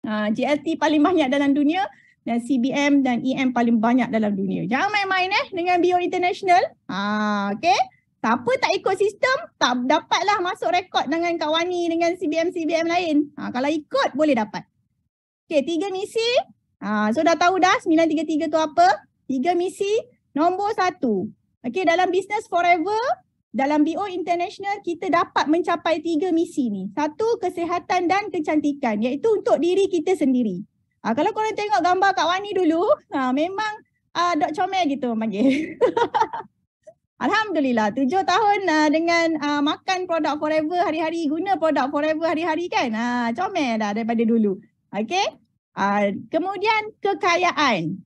GLT paling banyak dalam dunia dan CBM dan EM paling banyak dalam dunia. Jangan main-main dengan Bio International. Okey. Siapa tak ikut sistem, tak dapatlah masuk rekod dengan Kak Wani dengan CBM lain. Kalau ikut, boleh dapat. Okey, 3 misi. So dah tahu dah 933 tu apa? 3 misi. Nombor 1. Okey, dalam Business Forever, dalam BO International kita dapat mencapai 3 misi ni. 1, kesihatan dan kecantikan, iaitu untuk diri kita sendiri. Kalau korang tengok gambar Kak Wani dulu, memang Dok Comel gitu panggil. Alhamdulillah, 7 tahun dengan makan produk Forever hari-hari, guna produk Forever hari-hari kan. Comel dah daripada dulu. Okey. Kemudian kekayaan.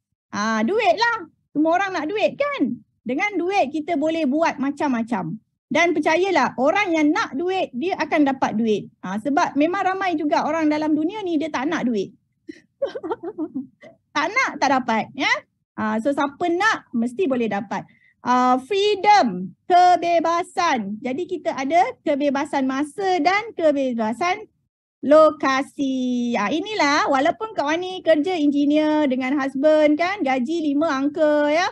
Duit lah. Semua orang nak duit kan. Dengan duit kita boleh buat macam-macam. Dan percayalah, orang yang nak duit, dia akan dapat duit. Sebab memang ramai juga orang dalam dunia ni dia tak nak duit. Tak nak, tak dapat. Ya? So siapa nak, mesti boleh dapat. Freedom, kebebasan. Jadi kita ada kebebasan masa dan kebebasan lokasi. Inilah, walaupun Kak Wani kerja engineer dengan husband kan, gaji 5 angka ya.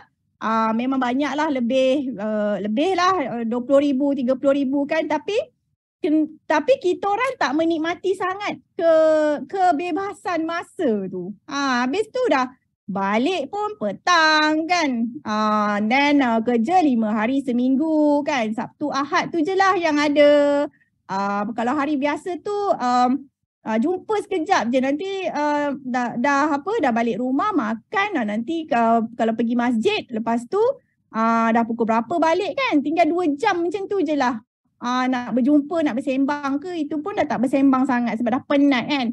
Memang banyak lah, lebih lah 20,000, 30,000 kan, tapi kita orang tak menikmati sangat kebebasan masa tu. Habis tu dah balik pun petang kan. Then kerja 5 hari seminggu kan. Sabtu Ahad tu je lah yang ada. Kalau hari biasa tu jumpa sekejap je, nanti dah balik rumah makan, nanti kalau pergi masjid, lepas tu dah pukul berapa balik kan, tinggal 2 jam macam tu je lah. Nak berjumpa, nak bersembang ke, itu pun dah tak bersembang sangat sebab dah penat kan.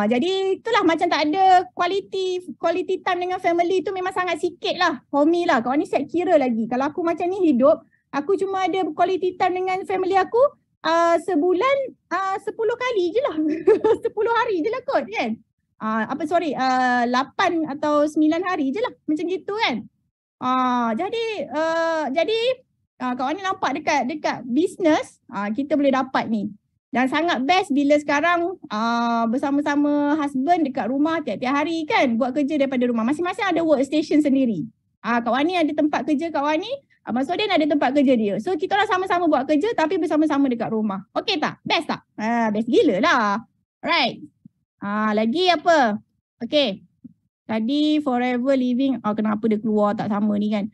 Jadi itulah, macam tak ada quality time dengan family tu, memang sangat sikit lah for me lah. Kau ni set kira lagi, kalau aku macam ni hidup, aku cuma ada quality time dengan family aku sebulan 10 kali je lah. 10 hari je lah kot kan. 8 atau 9 hari je lah, macam gitu kan. Jadi Kak Wani nampak dekat business kita boleh dapat ni. Dan sangat best bila sekarang bersama-sama husband dekat rumah tiap-tiap hari kan, buat kerja daripada rumah. Masing-masing ada workstation sendiri. Kak Wani ada tempat kerja Kak Wani, Abang Sodin ada tempat kerja dia. So kita orang sama-sama buat kerja tapi bersama-sama dekat rumah. Okey tak? Best tak? Best gila lah. Right. Lagi apa? Okey. Tadi forever living. Kenapa dia keluar tak sama ni kan?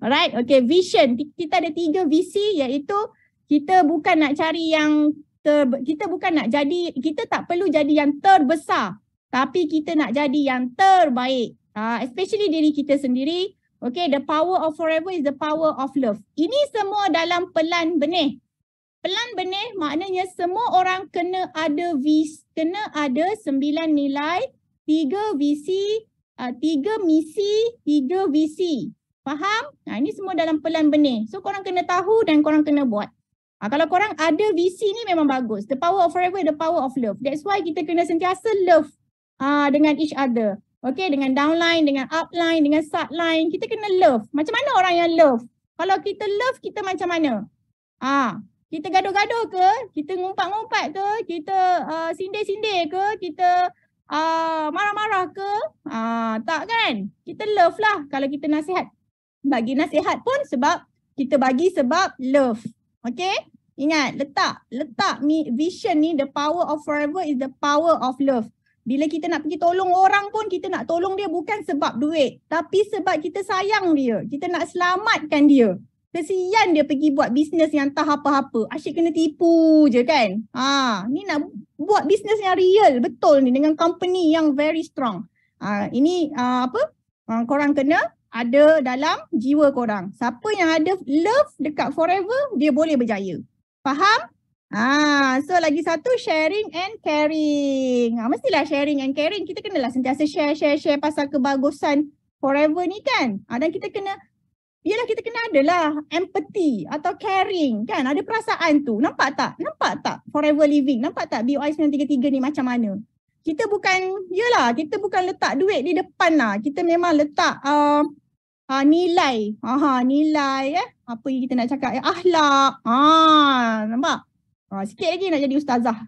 Alright. Okay, vision. Kita ada 3 visi, iaitu kita bukan nak cari yang kita bukan nak jadi, kita tak perlu jadi yang terbesar, tapi kita nak jadi yang terbaik. Especially diri kita sendiri. Okay, the power of forever is the power of love. Ini semua dalam pelan benih. Pelan benih maknanya semua orang kena ada 9 nilai, 3 visi, 3 misi, 3 visi. Faham? Ini semua dalam pelan benih. So korang kena tahu dan korang kena buat. Kalau korang ada visi ni memang bagus. The power of forever, the power of love. That's why kita kena sentiasa love dengan each other. Okay, dengan downline, dengan upline, dengan subline. Kita kena love. Macam mana orang yang love? Kalau kita love, kita macam mana? Kita gaduh-gaduh ke? Kita ngumpat-ngumpat ke? Kita sindir-sindir ke? Kita marah-marah ke? Tak kan? Kita love lah kalau kita nasihat. Bagi nasihat pun sebab kita bagi sebab love. Okay? Ingat, letak vision ni, the power of forever is the power of love. Bila kita nak pergi tolong orang pun, kita nak tolong dia bukan sebab duit, tapi sebab kita sayang dia. Kita nak selamatkan dia. Kesian dia pergi buat bisnes yang tak apa-apa. Asyik kena tipu je kan. Ni nak buat bisnes yang real, betul ni, dengan company yang very strong. Ini korang kena ada dalam jiwa korang. Siapa yang ada love dekat forever, dia boleh berjaya. Faham? So lagi satu, sharing and caring. Mestilah sharing and caring. Kita kenalah sentiasa share pasal kebagusan forever ni kan. Dan kita kena Yelah kita kena adalah empathy atau caring kan. Ada perasaan tu. Nampak tak? Nampak tak Forever Living? Nampak tak BOI 933 ni macam mana? Kita bukan, yelah kita bukan letak duit di depan lah. Kita memang letak nilai. Nilai apa yang kita nak cakap? Akhlak. Nampak? Sikit lagi nak jadi ustazah.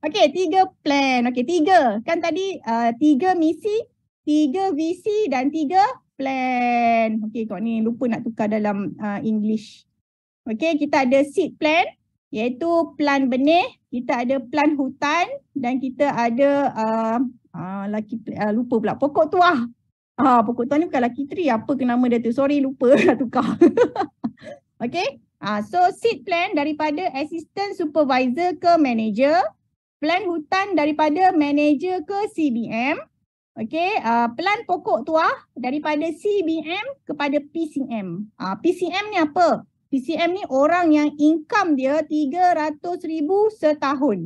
Okey, 3 plan. Okey, 3. Kan tadi 3 misi, 3 visi dan 3 plan. Okey, kau ni lupa nak tukar dalam English. Okey, kita ada seed plan iaitu plan benih, kita ada plan hutan dan kita ada lupa pula pokok tuah. Pokok tuah ni bukan lucky tree, apa ke nama dia tu? Sorry lupa nak tukar. Okey. So seed plan daripada assistant supervisor ke manager, plan hutan daripada manager ke CBM. Okey, plan pokok tuah daripada CBM kepada PCM. PCM ni apa? PCM ni orang yang income dia 300,000 setahun.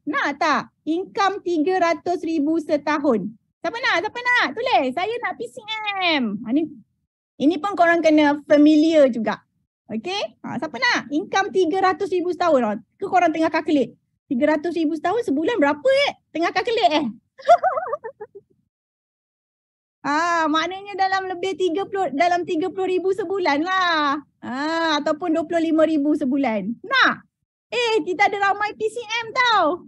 Nak tak? Income 300,000 setahun. Siapa nak? Tulis. Saya nak PCM. Ini pun korang kena familiar juga. Okey? Siapa nak? Income 300,000 setahun. Ke korang tengah calculate? 300,000 setahun sebulan berapa Tengah calculate maknanya dalam lebih 30,000 sebulan lah. Ataupun 25,000 sebulan. Nak? Kita ada ramai PCM tau.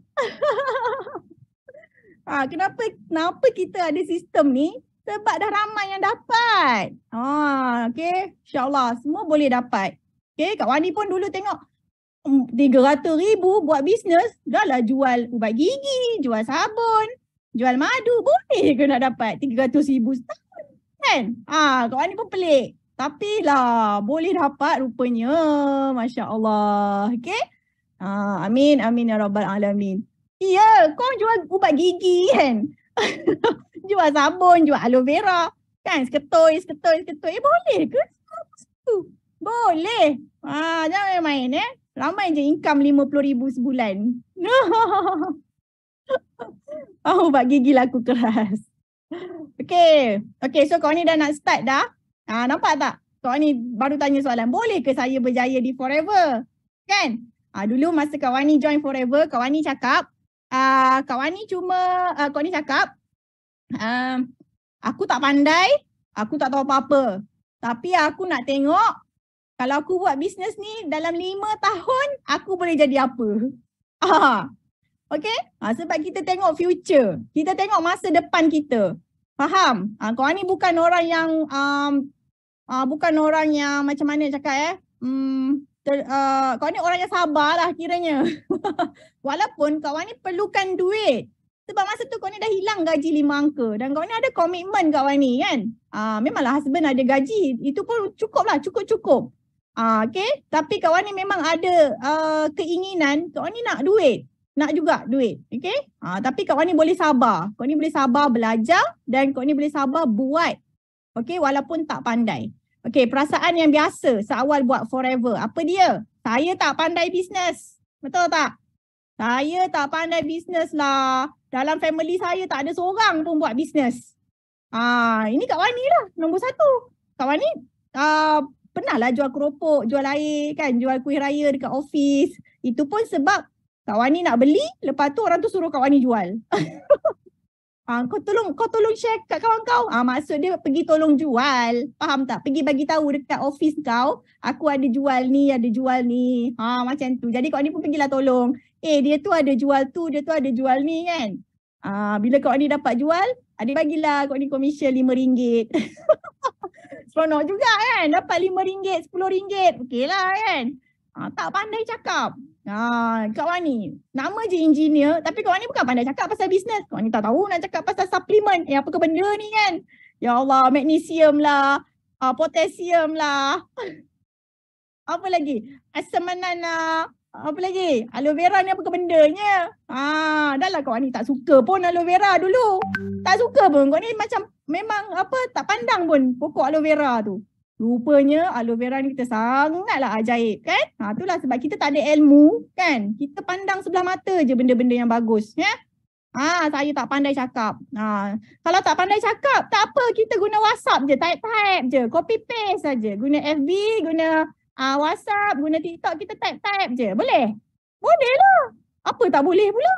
Kenapa kita ada sistem ni? Sebab dah ramai yang dapat. Okay. InsyaAllah semua boleh dapat. Okay. Kak Wani pun dulu tengok 300,000 buat bisnes. Dah lah jual ubat gigi, jual sabun, jual madu. Boleh ke nak dapat 300,000 setahun? Kan? Kak Wani pun pelik. Tapi lah boleh dapat rupanya. Masya Allah. Okay. Amin. Amin ya Rabbal Alamin. Ya, kau jual ubat gigi kan? Jual sabun, jual aloe vera. Kan? Seketoi. Boleh ke? Boleh. Jangan main Ramai je income 50,000 sebulan. Ubat gigi laku keras. Okay, so kau ni dah nak start dah. Nampak tak? Kau ni baru tanya soalan, boleh ke saya berjaya di Forever? Kan? Dulu masa Kak Wani join Forever, Kak Wani cakap, aku tak pandai, aku tak tahu apa-apa. Tapi aku nak tengok kalau aku buat bisnes ni dalam 5 tahun, aku boleh jadi apa? Okay? Sebab kita tengok future. Kita tengok masa depan kita. Faham? Kau ni bukan orang yang macam mana cakap kau ni orang yang sabar lah kiranya. Walaupun kau ni perlukan duit. Sebab masa tu kau ni dah hilang gaji 5 angka. Dan kau ni ada komitmen kau ni kan. Memanglah husband ada gaji. Itu pun cukup lah, cukup. Okay. Tapi kau ni memang ada keinginan. Kau ni nak duit. Nak juga duit. Okay. Tapi kau ni boleh sabar. Kau ni boleh sabar belajar. Dan kau ni boleh sabar buat. Okay. Walaupun tak pandai. Okay. Perasaan yang biasa seawal buat Forever. Apa dia? Saya tak pandai bisnes. Betul tak? Saya tak pandai bisnes lah. Dalam family saya tak ada seorang pun buat bisnes. Ini Kak Wani lah. Nombor 1. Kak Wani pernahlah jual keropok, jual air kan. Jual kuih raya dekat office. Itu pun sebab Kak Wani nak beli. Lepas tu orang tu suruh Kak Wani jual. Kau tolong share kat kawan kau. Maksud dia pergi tolong jual. Faham tak? Pergi bagi tahu dekat office kau. Aku ada jual ni, macam tu. Jadi kau ni pun pergilah tolong. Dia tu ada jual tu, dia tu ada jual ni kan. Bila kau ni dapat jual, ada bagilah kau ni komisen RM5. Seronok juga kan. Dapat RM5, RM10. Okey lah kan. Tak pandai cakap. Kak Wani, nama je engineer tapi Kak Wani bukan pandai cakap pasal bisnes. Kak Wani tak tahu nak cakap pasal suplemen. Apa ke benda ni kan? Ya Allah, magnesium lah, potasium lah. Apa lagi? Asam manana. Apa lagi? Aloe vera ni apa ke bendanya? Dah lah Kak Wani tak suka pun aloe vera dulu. Tak suka pun. Kak Wani macam memang tak pandang pun pokok aloe vera tu. Rupanya aloe vera ni kita sangatlah ajaib kan. Itulah sebab kita tak ada ilmu kan. Kita pandang sebelah mata je benda-benda yang bagus. Ya? Saya tak pandai cakap. Kalau tak pandai cakap, tak apa, kita guna WhatsApp je, type je, copy paste saja. Guna FB, guna WhatsApp, guna TikTok, kita type je. Boleh? Boleh lah. Apa tak boleh pula?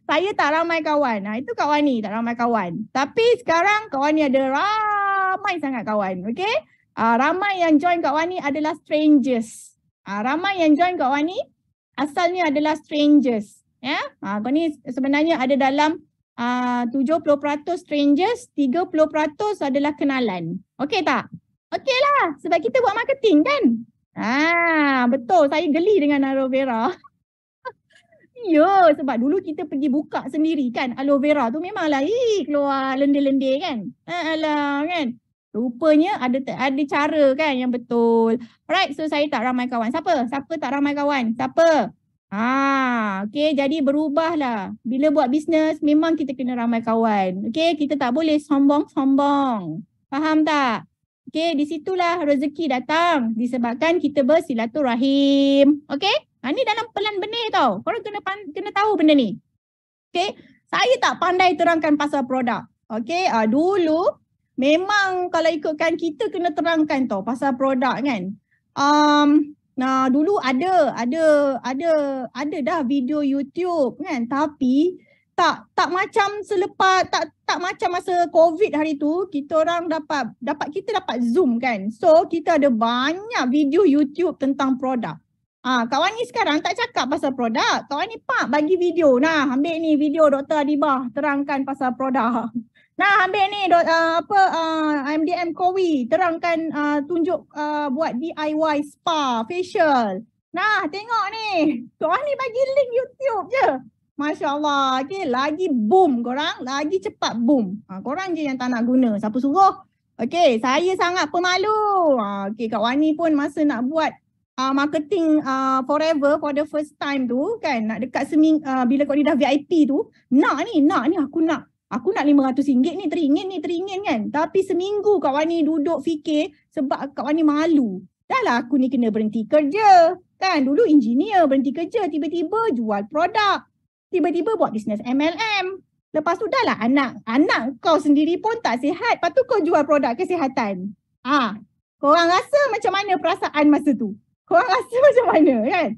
Saya tak ramai kawan. Itu Kak Wani tak ramai kawan. Tapi sekarang Kak Wani ada ramai sangat kawan. Okay? Ramai yang join Kak Wani adalah strangers. Ramai yang join Kak Wani asalnya adalah strangers. Ya, kau ni sebenarnya ada dalam 70% strangers, 30% adalah kenalan. Okey tak? Okey lah, sebab kita buat marketing kan? Betul, saya geli dengan aloe vera. Ya, sebab dulu kita pergi buka sendiri kan, aloe vera tu memanglah keluar lendir-lendir kan? Alah kan? Rupanya ada cara kan yang betul. Alright, so saya tak ramai kawan. Siapa tak ramai kawan? Siapa? Okay, jadi berubahlah. Bila buat bisnes, memang kita kena ramai kawan. Okay, kita tak boleh sombong-sombong. Faham tak? Okay, di situlah rezeki datang. Disebabkan kita bersilaturahim. Okay, ni dalam pelan benih tau. Korang kena tahu benda ni. Okay, saya tak pandai terangkan pasal produk. Okay, dulu memang kalau ikutkan kita kena terangkan tau pasal produk kan. Dulu ada dah video YouTube kan, tapi tak macam selepas tak macam masa COVID hari tu kita orang dapat Zoom kan. So kita ada banyak video YouTube tentang produk. Kak Wani sekarang tak cakap pasal produk. Kak Wani bagi video. Ambil ni video Dr. Adibah terangkan pasal produk. Ambil ni MDM Kowi terangkan tunjuk buat DIY spa, facial. Tengok ni. Korang ni bagi link YouTube je. Masya Allah. Okay, lagi boom korang. Lagi cepat boom. Korang je yang tak nak guna. Siapa suruh? Okay, saya sangat pemalu. Okay, Kak Wani pun masa nak buat marketing forever for the first time tu kan. Nak dekat bila kau ni dah VIP tu. Nak ni aku nak RM500 ni, teringin kan. Tapi seminggu Kak Wani duduk fikir sebab Kak Wani malu. Dah lah aku ni kena berhenti kerja. Kan dulu engineer berhenti kerja, tiba-tiba jual produk. Tiba-tiba buat bisnes MLM. Lepas tu dah lah anak kau sendiri pun tak sihat. Lepas tu kau jual produk kesihatan. Korang rasa macam mana perasaan masa tu? Korang rasa macam mana kan?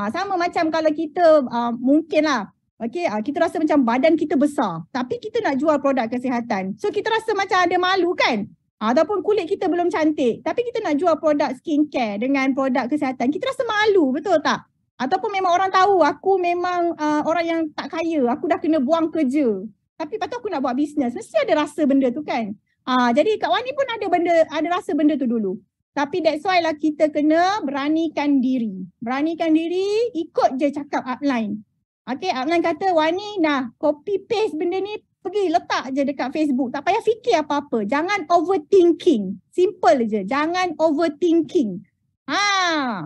Sama macam kalau kita mungkin lah. Okay, kita rasa macam badan kita besar tapi kita nak jual produk kesihatan. So kita rasa macam ada malu kan? Ataupun kulit kita belum cantik tapi kita nak jual produk skincare dengan produk kesihatan. Kita rasa malu, betul tak? Ataupun memang orang tahu aku memang orang yang tak kaya. Aku dah kena buang kerja. Tapi lepas tu aku nak buat bisnes. Mesti ada rasa benda tu kan? Jadi Kak Wani pun ada rasa benda tu dulu. Tapi that's why lah kita kena beranikan diri. Beranikan diri, ikut je cakap upline. Okay, upline kata Wani copy paste benda ni, pergi letak je dekat Facebook. Tak payah fikir apa-apa. Jangan overthinking. Simple je. Jangan overthinking.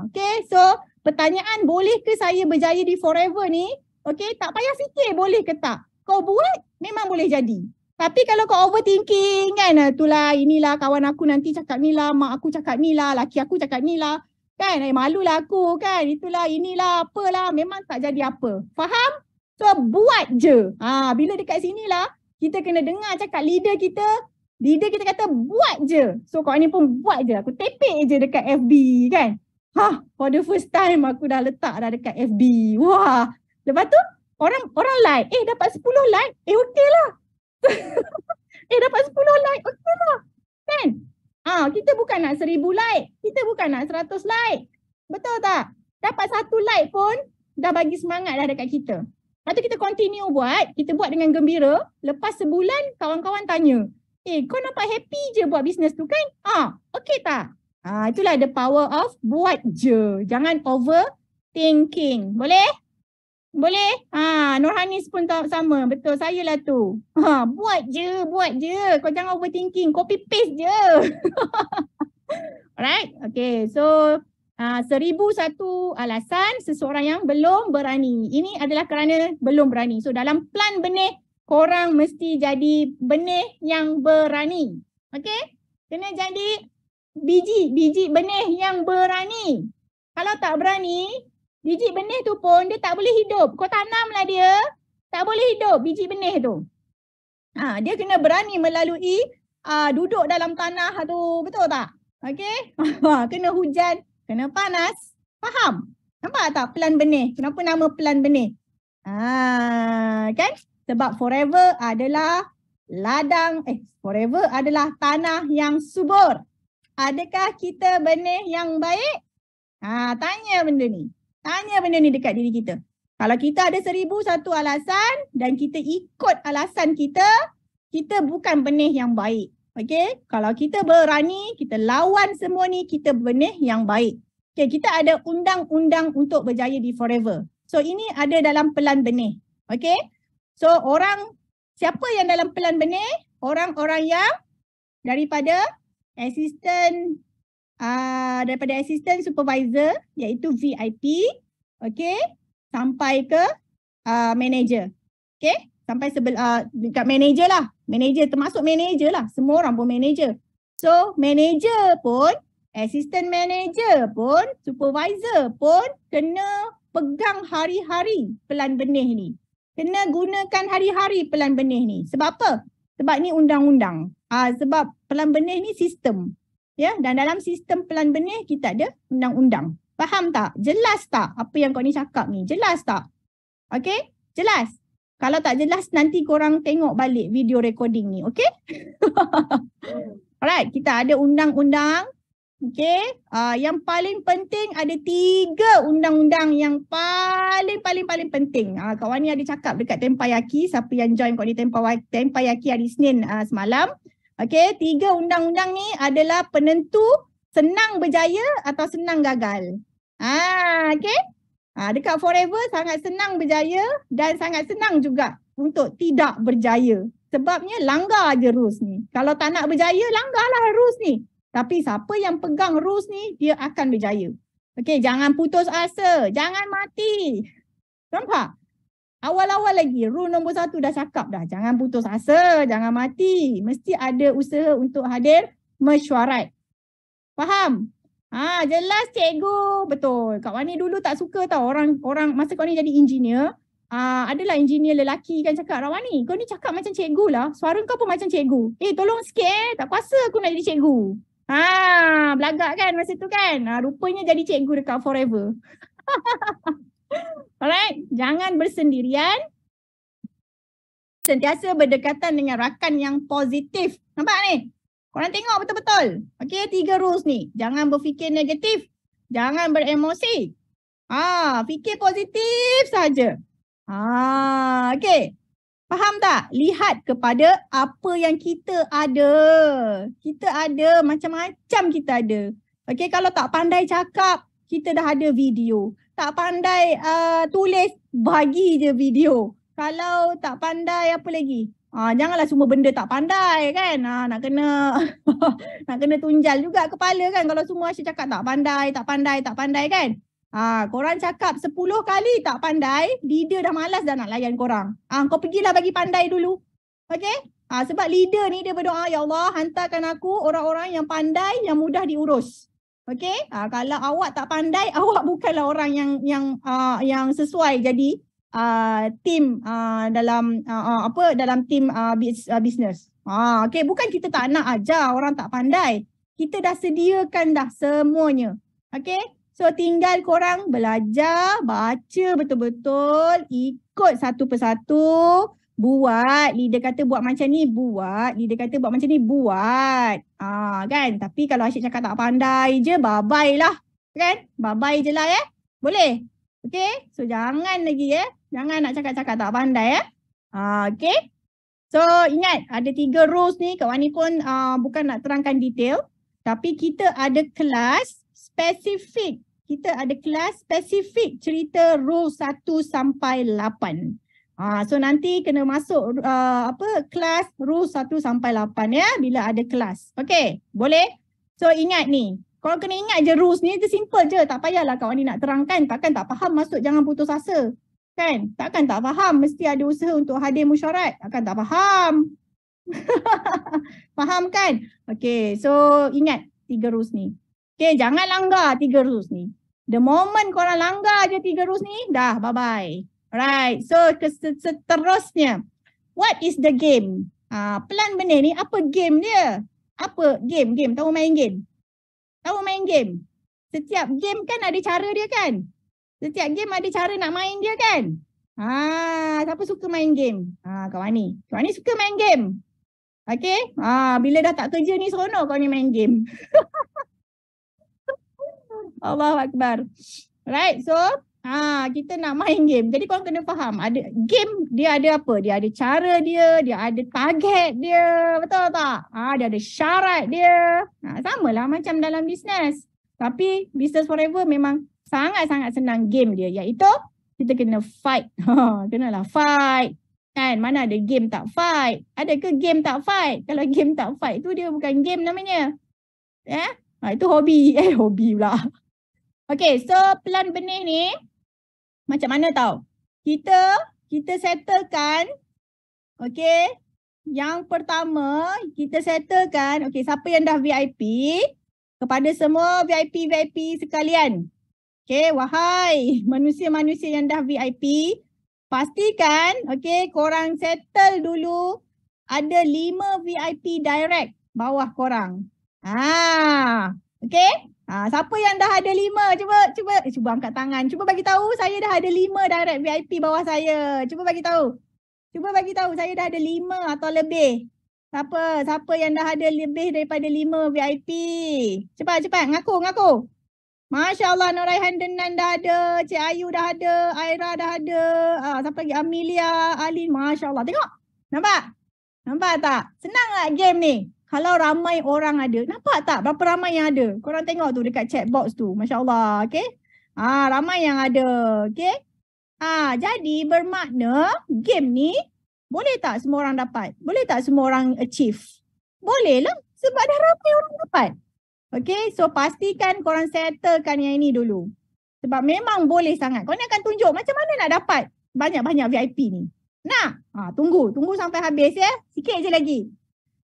Okay, so pertanyaan boleh ke saya berjaya di Forever ni? Okay, tak payah fikir boleh ke tak. Kau buat, memang boleh jadi. Tapi kalau kau overthinking kan, itulah inilah kawan aku nanti cakap ni lah, mak aku cakap ni lah, laki aku cakap ni lah. Kan, malulah aku kan, itulah inilah apalah, memang tak jadi apa. Faham? So buat je. Bila dekat sini lah, kita kena dengar cakap leader kita kata buat je. So kau ni pun buat je, aku tepek je dekat FB kan. For the first time aku dah letak dah dekat FB. Wah, lepas tu orang like, dapat 10 like, okey lah. Dapat 10 like, okey lah. Kan? Kita bukan nak 1000 like. Kita bukan nak 100 like. Betul tak? Dapat 1 like pun dah bagi semangat dah dekat kita. Lepas tu kita continue buat. Kita buat dengan gembira. Lepas sebulan kawan-kawan tanya. Kau nampak happy je buat bisnes tu kan? Okey tak? Itulah the power of buat je. Jangan overthinking. Boleh? Boleh? Nurhanis pun sama. Betul, saya lah tu. Buat je. Kau jangan overthinking. Copy paste je. Alright? Okay, so 1001 alasan seseorang yang belum berani. Ini adalah kerana belum berani. So dalam plan benih, korang mesti jadi benih yang berani. Okay? Kena jadi biji benih yang berani. Kalau tak berani, biji benih tu pun dia tak boleh hidup. Kau tanamlah dia. Tak boleh hidup biji benih tu. Dia kena berani melalui duduk dalam tanah tu, betul tak? Okey? Kena hujan, kena panas. Faham? Nampak tak pelan benih? Kenapa nama pelan benih? Kan? Sebab forever adalah forever adalah tanah yang subur. Adakah kita benih yang baik? Tanya benda ni. Tanya benda ni dekat diri kita. Kalau kita ada 1001 alasan dan kita ikut alasan kita, kita bukan benih yang baik. Okey? Kalau kita berani, kita lawan semua ni, kita benih yang baik. Okey, kita ada undang-undang untuk berjaya di forever. So ini ada dalam pelan benih. Okey? So siapa yang dalam pelan benih? Orang-orang yang daripada assistant supervisor, iaitu VIP, okey, sampai ke manager. Okey, sampai dekat manager lah. Manager termasuk manager lah. Semua orang pun manager. So manager pun, assistant manager pun, supervisor pun kena pegang hari-hari pelan benih ni. Kena gunakan hari-hari pelan benih ni. Sebab apa? Sebab ni undang-undang. Sebab pelan benih ni sistem. Ya, dan dalam sistem pelan benih kita ada undang-undang. Faham tak? Jelas tak apa yang kau ni cakap ni? Jelas tak? Okey? Jelas? Kalau tak jelas nanti korang tengok balik video recording ni. Okey? Alright, kita ada undang-undang. Okey? Yang paling penting ada 3 undang-undang yang paling penting. Kak Wani ada cakap dekat Tempayaki, siapa yang join kau di Tempayaki hari Isnin semalam. Okey, 3 undang-undang ni adalah penentu senang berjaya atau senang gagal. Okey. Dekat forever sangat senang berjaya dan sangat senang juga untuk tidak berjaya. Sebabnya langgar je rules ni. Kalau tak nak berjaya, langgarlah rules ni. Tapi siapa yang pegang rules ni, dia akan berjaya. Okey, jangan putus asa, jangan mati. Nampak? Awal-awal lagi, rule nombor 1 dah cakap dah. Jangan putus asa, jangan mati. Mesti ada usaha untuk hadir mesyuarat. Faham? Jelas cikgu. Betul. Kak Wani dulu tak suka tau orang masa kau ni jadi engineer. Adalah engineer lelaki kan cakap, Rawani, kau ni cakap macam cikgu lah. Suara kau pun macam cikgu. Tolong sikit tak kuasa aku nak jadi cikgu. Belagak kan masa tu kan. Rupanya jadi cikgu dekat forever. Alright, jangan bersendirian. Sentiasa berdekatan dengan rakan yang positif. Nampak ni? Korang tengok betul-betul. Okey, 3 rules ni. Jangan berfikir negatif. Jangan beremosi. Fikir positif saja. Okey. Faham tak? Lihat kepada apa yang kita ada. Kita ada macam-macam kita ada. Okey, kalau tak pandai cakap, kita dah ada video. Tak pandai tulis, bagi je video. Kalau tak pandai apa lagi? Janganlah semua benda tak pandai kan. Nak kena nak kena tunjal juga kepala kan kalau semua asyik cakap tak pandai kan. Korang cakap 10 kali tak pandai, leader dah malas dah nak layan korang. Kau pergilah bagi pandai dulu. Okey? Sebab leader ni dia berdoa, ya Allah hantarkan aku orang-orang yang pandai, yang mudah diurus. Okey, kalau awak tak pandai, awak bukanlah orang yang sesuai jadi tim dalam dalam tim bisnes. Okey, bukan kita tak nak ajar orang tak pandai. Kita dah sediakan dah semuanya. Okey, so tinggal korang belajar, baca betul-betul, ikut satu persatu. Buat, leader kata buat macam ni, buat. Leader kata buat macam ni, buat. Kan? Tapi kalau asyik cakap tak pandai je, bye-bye lah. Kan? Bye-bye je lah Boleh? Okay? So jangan lagi Jangan nak cakap-cakap tak pandai Okay? So ingat, ada 3 rules ni. Kak Wani pun bukan nak terangkan detail. Tapi kita ada kelas spesifik. Kita ada kelas spesifik cerita rules 1 sampai 8. So nanti kena masuk kelas rules 1 sampai 8 bila ada kelas. Okey, boleh? So ingat ni, korang kena ingat je rules ni, itu simple je. Tak payahlah Kak Wani nak terangkan. Takkan tak faham masuk jangan putus asa. Kan? Takkan tak faham mesti ada usaha untuk hadir mesyuarat. Takkan tak faham. Faham kan? Okey, so ingat 3 rules ni. Okey, jangan langgar 3 rules ni. The moment korang langgar je 3 rules ni, dah bye-bye. Right. So seterusnya. What is the game? Plan benih ni apa game dia? Apa game? Tahu main game? Tahu main game? Setiap game kan ada cara dia kan? Setiap game ada cara nak main dia kan? Siapa suka main game? Kak Wani. Kak Wani suka main game. Okay? Bila dah tak kerja ni seronok kau ni main game. Allahu Akbar. Right, so kita nak main game. Jadi korang kena faham, ada game dia ada apa? Dia ada cara dia ada target dia. Betul tak? Dia ada syarat dia. Samalah macam dalam bisnes. Tapi Business Forever memang sangat-sangat senang game dia, iaitu kita kena fight. Kenalah fight. Kan, mana ada game tak fight? Ada ke game tak fight? Kalau game tak fight tu dia bukan game namanya. Itu hobi. Hobi pula. Okay, so plan benih ni macam mana tau? Kita settlekan. Okay. Yang pertama kita settlekan. Okay, siapa yang dah VIP? Kepada semua VIP sekalian. Okay, wahai manusia-manusia yang dah VIP, pastikan okay, korang settle dulu ada 5 VIP direct bawah korang. Okay. Siapa yang dah ada 5? Cuba angkat tangan. Cuba bagi tahu saya dah ada 5 direct VIP bawah saya. Cuba bagi tahu saya dah ada 5 atau lebih. Siapa yang dah ada lebih daripada 5 VIP? Cepat ngaku. Masya Allah, Nur Raihan Denan dah ada, Cik Ayu dah ada, Aira dah ada, siapa lagi? Amelia, Alin, Masya Allah. Tengok, nampak tak? Senang tak game ni? Kalau ramai orang ada, nampak tak berapa ramai yang ada? Korang tengok tu dekat chat box tu, Masya Allah, okay? Ramai yang ada, okay? Jadi bermakna game ni boleh tak semua orang dapat? Boleh tak semua orang achieve? Boleh lah, sebab dah ramai orang dapat. Okay, so pastikan korang settlekan yang ini dulu. Sebab memang boleh sangat. Korang akan tunjuk macam mana nak dapat banyak-banyak VIP ni. Tunggu sampai habis ya. Sikit je lagi.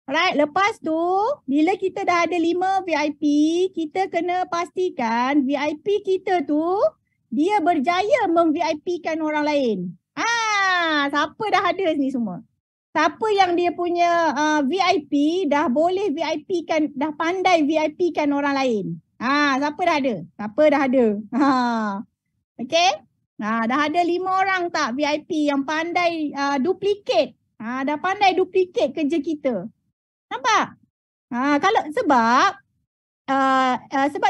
Alright, lepas tu bila kita dah ada 5 VIP, kita kena pastikan VIP kita tu dia berjaya mem-VIP-kan orang lain. Siapa dah ada ni semua? Siapa yang dia punya VIP dah boleh VIP-kan, dah pandai VIP-kan orang lain? Siapa dah ada? Okay? Dah ada 5 orang tak VIP yang pandai duplicate. Dah pandai duplicate kerja kita. Nampak? Kalau sebab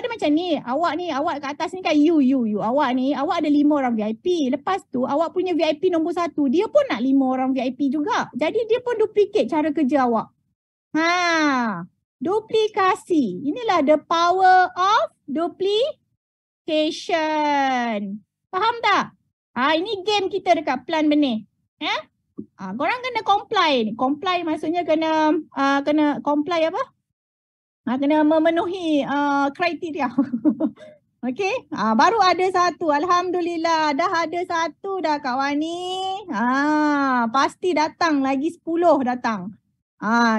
dia macam ni, awak kat atas ni kan you. Awak ada 5 orang VIP. Lepas tu awak punya VIP nombor 1, dia pun nak 5 orang VIP juga. Jadi dia pun duplicate cara kerja awak. Duplikasi. Inilah the power of duplication. Faham tak? Ini game kita dekat plan benih. Korang kena comply. Comply maksudnya kena comply apa? Kena memenuhi kriteria. Okay. Baru ada 1. Alhamdulillah. Dah ada 1 dah Kak Wani. Pasti datang. Lagi 10 datang.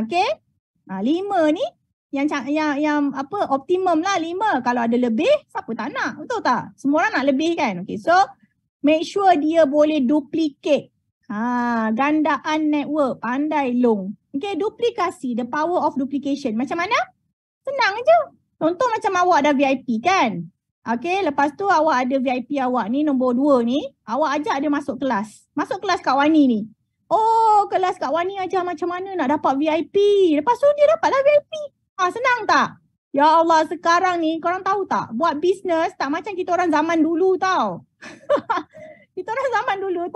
Okay. 5 ni yang apa optimum lah 5. Kalau ada lebih, siapa tak nak? Betul tak? Semua orang nak lebih kan? Okay. So make sure dia boleh duplicate. Gandaan network. Pandai long. Okay. Duplikasi. The power of duplication. Macam mana? Senang je. Contoh macam awak dah VIP kan? Okay, lepas tu awak ada VIP awak ni nombor 2 ni. Awak ajak dia masuk kelas. Masuk kelas Kak Wani ni. Oh, kelas Kak Wani ajar macam mana nak dapat VIP. Lepas tu dia dapatlah VIP. Senang tak? Ya Allah, sekarang ni korang tahu tak? Buat bisnes tak macam kita orang zaman dulu tau. Kita orang zaman dulu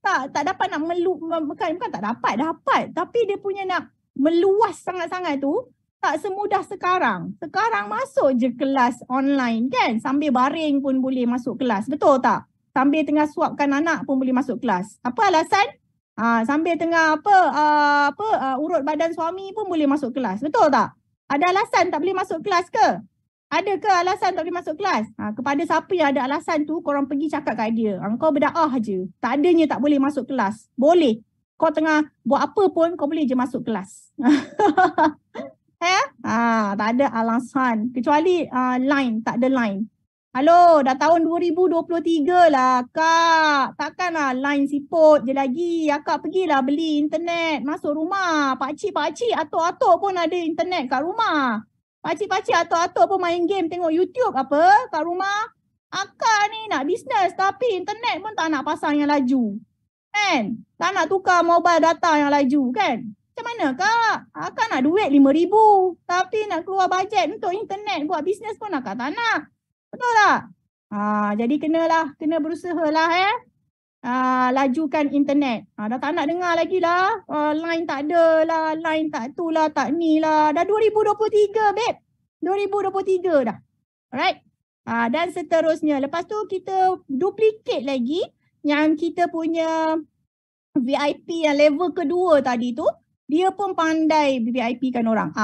tak dapat nak bukan tak dapat. Tapi dia punya nak meluas sangat-sangat tu. Tak semudah sekarang. Sekarang masuk je kelas online kan. Sambil baring pun boleh masuk kelas. Betul tak? Sambil tengah suapkan anak pun boleh masuk kelas. Apa alasan? Sambil tengah urut badan suami pun boleh masuk kelas. Betul tak? Ada alasan tak boleh masuk kelas ke? Ada ke alasan tak boleh masuk kelas? Kepada siapa yang ada alasan tu, korang pergi cakap kat dia. Kau berdakwah je. Tak adanya tak boleh masuk kelas. Boleh. Kau tengah buat apa pun, kau boleh je masuk kelas. Tak ada alasan kecuali line, tak ada line. Halo, dah tahun 2023 lah Kak. Takkanlah line siput je lagi. Akak pergilah beli internet masuk rumah. Pakcik-pakcik atuk-atuk pun ada internet kat rumah. Pakcik-pakcik atuk-atuk pun main game tengok YouTube apa kat rumah. Akak ni nak bisnes tapi internet pun tak nak pasang yang laju. Kan? Tak nak tukar mobile data yang laju kan? Macam mana Kak? Akak nak duit 5,000 tapi nak keluar bajet untuk internet buat bisnes pun akak tak nak. Betul tak? Jadi kena berusaha lah lajukan internet. Dah tak nak dengar lagi lah. Line tak ada lah, line tak tu lah, tak ni lah. Dah 2023 babe. 2023 dah. Alright. Dan seterusnya. Lepas tu kita duplicate lagi yang kita punya VIP yang level kedua tadi tu. Dia pun pandai VIP kan orang.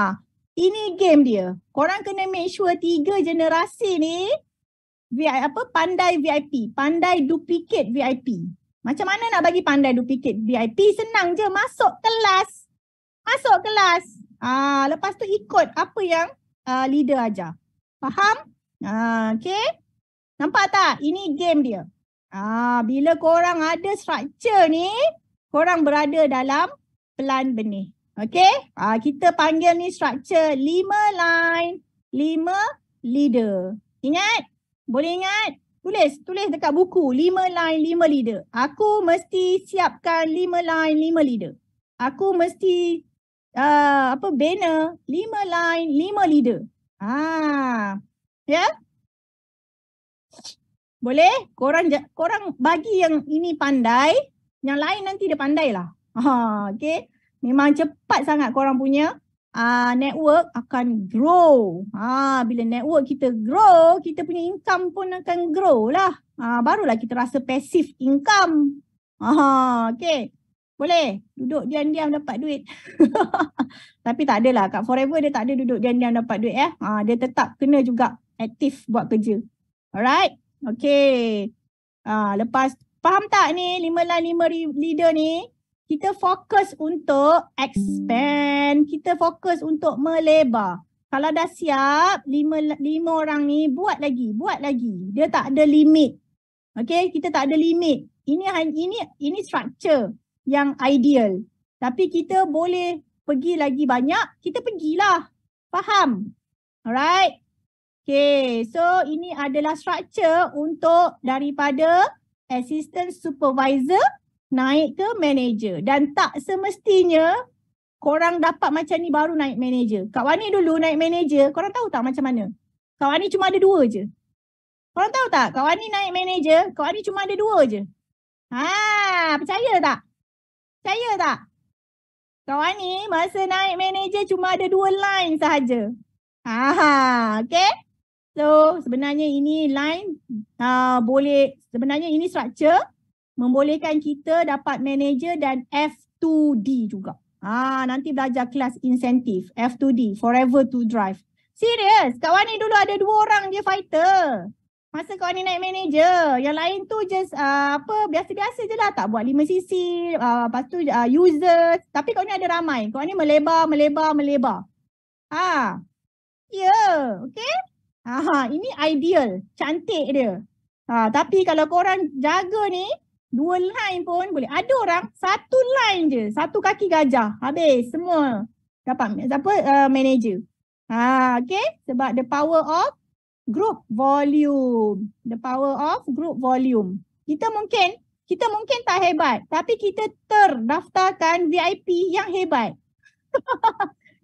Ini game dia. Korang kena make sure 3 generasi ni pandai VIP, pandai duplicate VIP. Macam mana nak bagi pandai duplicate VIP? Senang je, masuk kelas. Masuk kelas. Lepas tu ikut apa yang leader ajar. Faham? Okay. Nampak tak? Ini game dia. Bila korang ada structure ni, korang berada dalam pelan benih. Okay, kita panggil ni structure 5 line, 5 leader. Ingat? Boleh ingat? Tulis dekat buku 5 line, 5 leader. Aku mesti siapkan 5 line, 5 leader. Aku mesti banner 5 line, 5 leader. Ya? Boleh? Korang bagi yang ini pandai, yang lain nanti dia pandai lah. Okay. Memang cepat sangat korang punya network akan grow. Bila network kita grow, kita punya income pun akan grow lah. Barulah kita rasa passive income. Okay. Boleh? Duduk diam-diam dapat duit. Tapi tak adalah. Kat Forever dia tak ada duduk diam-diam dapat duit. Dia tetap kena juga aktif buat kerja. Alright? Okay. Lepas, faham tak ni 5 line 5 leader ni? Kita fokus untuk expand. Kita fokus untuk melebar. Kalau dah siap, 5 orang ni buat lagi. Dia tak ada limit. Okay, kita tak ada limit. Ini structure yang ideal. Tapi kita boleh pergi lagi banyak, kita pergilah. Faham? Alright. Okay, so ini adalah structure untuk daripada assistant supervisor naik ke manager. Dan tak semestinya korang dapat macam ni baru naik manager. Kak Wani dulu naik manager, korang tahu tak macam mana? Kak Wani cuma ada 2 je. Korang tahu tak? Kak Wani naik manager, Kak Wani cuma ada 2 je. Percaya tak? Percaya tak? Kak Wani masa naik manager cuma ada 2 line sahaja. Okay? So sebenarnya ini line sebenarnya ini structure membolehkan kita dapat manager dan F2D juga. Nanti belajar kelas insentif F2D, forever to drive. Serius, Kak Wani dulu ada 2 orang je fighter. Masa Kak Wani naik manager, yang lain tu just biasa-biasa je lah, tak buat 5cc, lepas tu users. Tapi Kak Wani ada ramai. Kak Wani melebar. Okay. Ini ideal, cantik dia. Tapi kalau korang jaga ni, 2 line pun boleh. Ada orang 1 line je, 1 kaki gajah. Habis semua dapat manager. Okay, sebab the power of group volume. The power of group volume. Kita mungkin tak hebat, tapi kita terdaftarkan VIP yang hebat.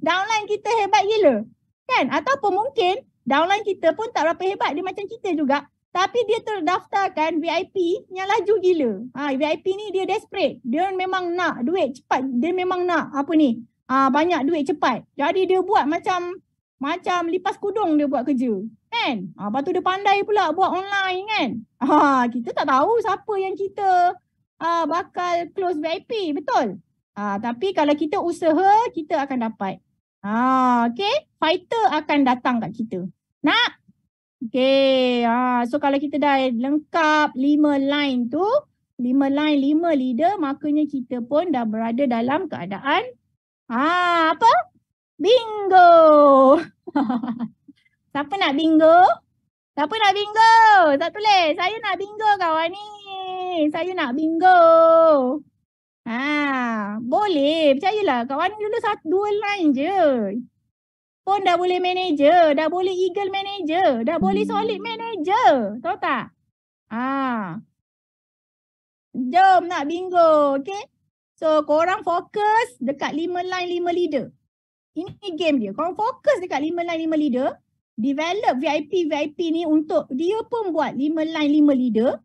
Downline kita hebat gila. Kan? Ataupun mungkin downline kita pun tak berapa hebat, dia macam kita juga. Tapi dia terdaftarkan VIP yang laju gila. VIP ni dia desperate. Dia memang nak duit cepat. Dia memang nak banyak duit cepat. Jadi dia buat macam lipas kudung dia buat kerja. Kan? Lepas tu dia pandai pula buat online kan. Kita tak tahu siapa yang kita bakal close VIP. Betul? Tapi kalau kita usaha, kita akan dapat. Okay? Fighter akan datang kat kita. Nak? Okay, so kalau kita dah lengkap 5 line tu, 5 line, 5 leader, makanya kita pun dah berada dalam keadaan bingo. Siapa nak bingo? Siapa nak bingo? Tak tulis. Saya nak bingo kawan ni. Saya nak bingo. Boleh. Percayalah. Kawan ni dulu 2 line je. Pun dah boleh manager. Dah boleh eagle manager. Dah boleh solid manager. Tahu tak? Jom nak bingo. Okay. So korang fokus dekat 5 line 5 leader. Ini game dia. Korang fokus dekat 5 line 5 leader. Develop VIP ni untuk dia pun buat 5 line 5 leader.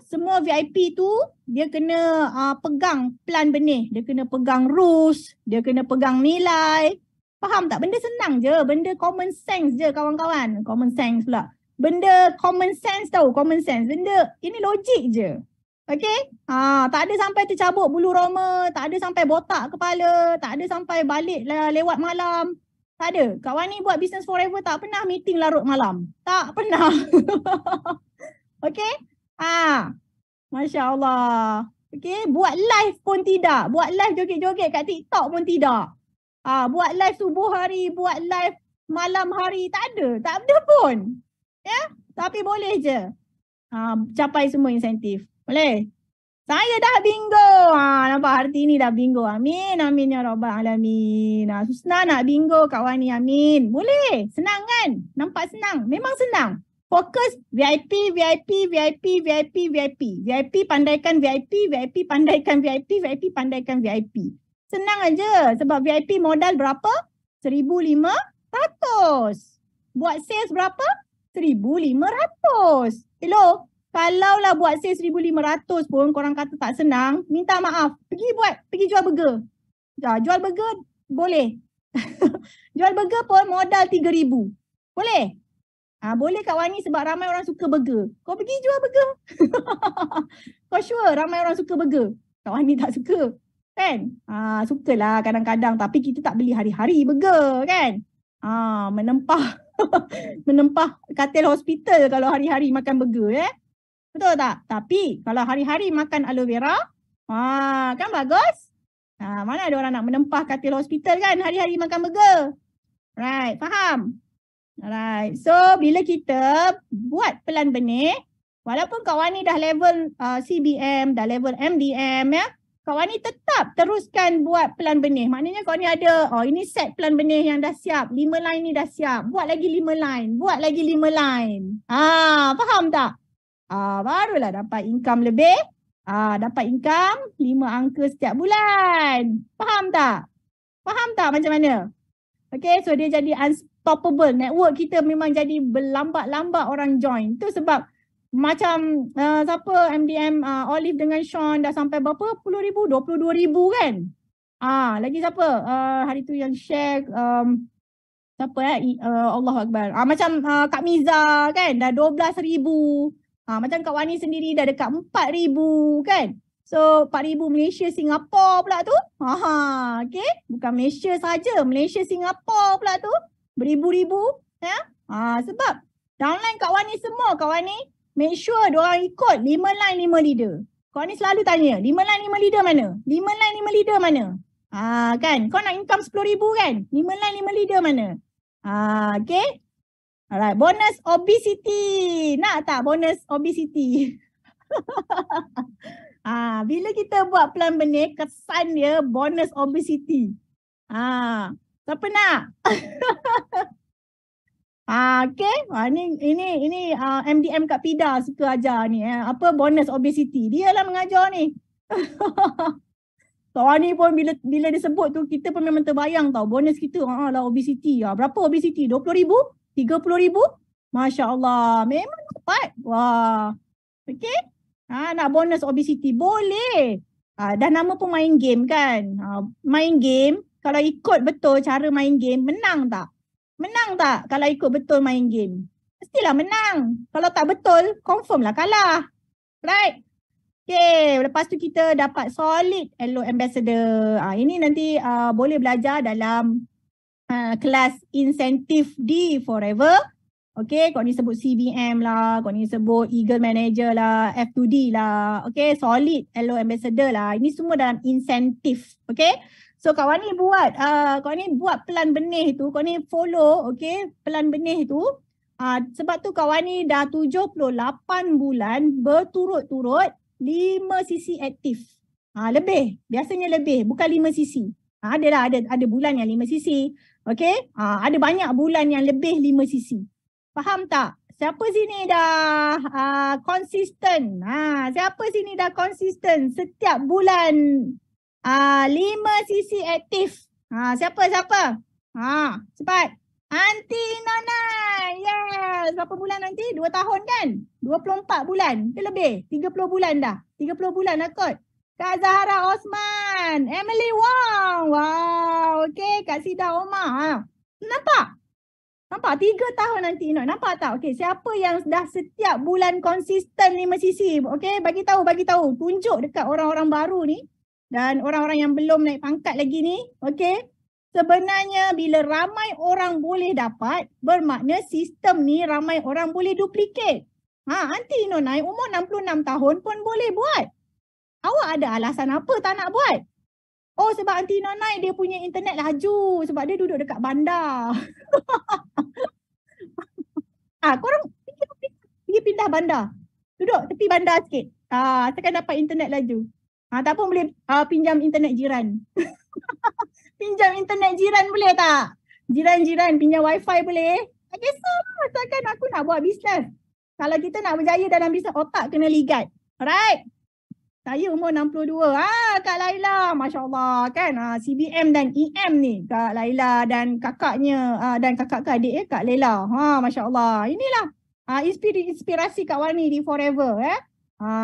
Semua VIP tu dia kena pegang plan benih. Dia kena pegang rules. Dia kena pegang nilai. Faham tak? Benda senang je. Benda common sense je kawan-kawan. Common sense pula. Benda common sense tahu. Common sense. Benda ini logik je. Okay? Tak ada sampai tercabut bulu roma. Tak ada sampai botak kepala. Tak ada sampai balik lewat malam. Tak ada. Kawan ni buat business forever tak pernah meeting larut malam. Tak pernah. Okay? Masya Allah. Okay? Buat live pun tidak. Buat live joget-joget kat TikTok pun tidak. Buat live subuh hari. Buat live malam hari. Tak ada. Tak ada pun. Ya? Tapi boleh je. Capai semua insentif. Boleh? Saya dah bingo. Nampak hari ni dah bingo. Amin. Amin ya Rabbal Alamin. Susna nak bingo Kak Wani. Amin. Boleh. Senang kan? Nampak senang? Memang senang. Fokus VIP, VIP, VIP, VIP, VIP. VIP pandaikan VIP, VIP pandaikan VIP, VIP pandaikan VIP. Senang aja. Sebab VIP modal berapa? 1,500. Buat sales berapa? 1,500. Hello? Kalaulah buat sales 1,500 pun korang kata tak senang, minta maaf. Pergi jual burger. Jual burger boleh. Jual burger pun modal 3,000. Boleh? Boleh Kak Wani sebab ramai orang suka burger. Kau pergi jual burger. Kau sure ramai orang suka burger? Kak Wani tak suka. Kan? Sukalah kadang-kadang tapi kita tak beli hari-hari burger kan? Menempah menempah katil hospital kalau hari-hari makan burger Betul tak? Tapi kalau hari-hari makan aloe vera, kan bagus? Mana ada orang nak menempah katil hospital kan hari-hari makan burger? Right, faham? Alright, so bila kita buat pelan benih, walaupun Kak Wani dah level CBM, dah level MDM Kak Wani tetap teruskan buat pelan benih. Maknanya Kak Wani ada, ini set pelan benih yang dah siap. 5 line ni dah siap. Buat lagi 5 line. Buat lagi 5 line. Faham tak? Barulah dapat income lebih. Dapat income 5 angka setiap bulan. Faham tak? Faham tak macam mana? Okay, so dia jadi unstoppable. Network kita memang jadi berlambat-lambat orang join. Itu sebab macam siapa MDM Olive dengan Sean dah sampai berapa? 10,000, 22,000 kan? Lagi siapa? Hari tu yang share siapa Allahu Akbar. Macam Kak Miza kan dah 12,000. Macam Kak Wani sendiri dah dekat 4,000 kan? So 4,000 Malaysia Singapura pula tu. Okay. Bukan Malaysia saja, Malaysia Singapura pula tu. Beribu-ribu. Sebab downline Kak Wani semua. Kak Wani make sure diorang ikut 5 line 5 leader. Kak Wani selalu tanya 5 line 5 leader mana? 5 line 5 leader mana? Kan? Kau nak income 10,000 kan? 5 line 5 leader mana? Okay. Alright, bonus obesity. Nak tak bonus obesity? Bila kita buat pelan benih, kesan dia bonus obesity. Siapa nak? Okay. Ini MDM Kak Pida suka ajar ni. Apa bonus obesity? Dia lah mengajar ni. Kak Wani pun bila disebut tu, kita pun memang terbayang tau. Bonus kita lah obesity. Berapa obesity? 20,000? 30,000? Masya Allah. Memang dapat. Wah. Okay. Nak bonus obesity? Boleh. Dah nama pun main game kan. Main game. Kalau ikut betul cara main game, menang tak? Menang tak kalau ikut betul main game? Mestilah menang. Kalau tak betul, confirm lah kalah. Right? Okay. Lepas tu kita dapat solid Hello Ambassador. Ini nanti boleh belajar dalam kelas insentif di Forever. Okay, kau ni sebut CBM lah, kau ni sebut Eagle Manager lah, F2D lah. Okay, solid Hello Ambassador lah. Ini semua dalam insentif. Okay, so kau ni buat pelan benih tu, kau ni follow okay, pelan benih tu. Sebab tu Kak Wani dah 78 bulan berturut-turut 5 sisi aktif. Lebih, biasanya lebih, bukan 5 sisi. Ada bulan yang 5 sisi. Okey? Ada banyak bulan yang lebih 5 sisi. Faham tak? Siapa sini dah konsisten? Siapa sini dah konsisten setiap bulan 5 sisi aktif? Siapa? Cepat. Aunty Nonai. Yes. Berapa bulan nanti? 2 tahun kan? 24 bulan ke lebih? 30 bulan dah. 30 bulan dah kot. Kak Zahra Osman. Emily Wong. Wow. Okay. Kak Sida Omar. Nampak? 3 tahun nanti. Nampak tak? Okay. Siapa yang dah setiap bulan konsisten 5 sisi? Okay. Bagi tahu. Tunjuk dekat orang-orang baru ni. Dan orang-orang yang belum naik pangkat lagi ni. Okay. Sebenarnya bila ramai orang boleh dapat, bermakna sistem ni ramai orang boleh duplicate. Aunty Nonai umur 66 tahun pun boleh buat. Awak ada alasan apa tak nak buat? Oh, sebab Aunty Nonai dia punya internet laju. Sebab dia duduk dekat bandar. Korang pergi pindah bandar. Duduk tepi bandar sikit. Asalkan dapat internet laju. Tak pun boleh pinjam internet jiran. Pinjam internet jiran boleh tak? Jiran-jiran pinjam wifi boleh? Tak kisah, asalkan aku nak buat bisnes. Kalau kita nak berjaya dalam bisnes, otak kena ligat. Alright? Saya umur 62. Kak Laila, Masya Allah kan. CBM dan EM ni. Kak Laila dan kakaknya, dan kakak ke adik Kak Laila. Masya Allah. Inilah inspirasi Kak Wani di Forever.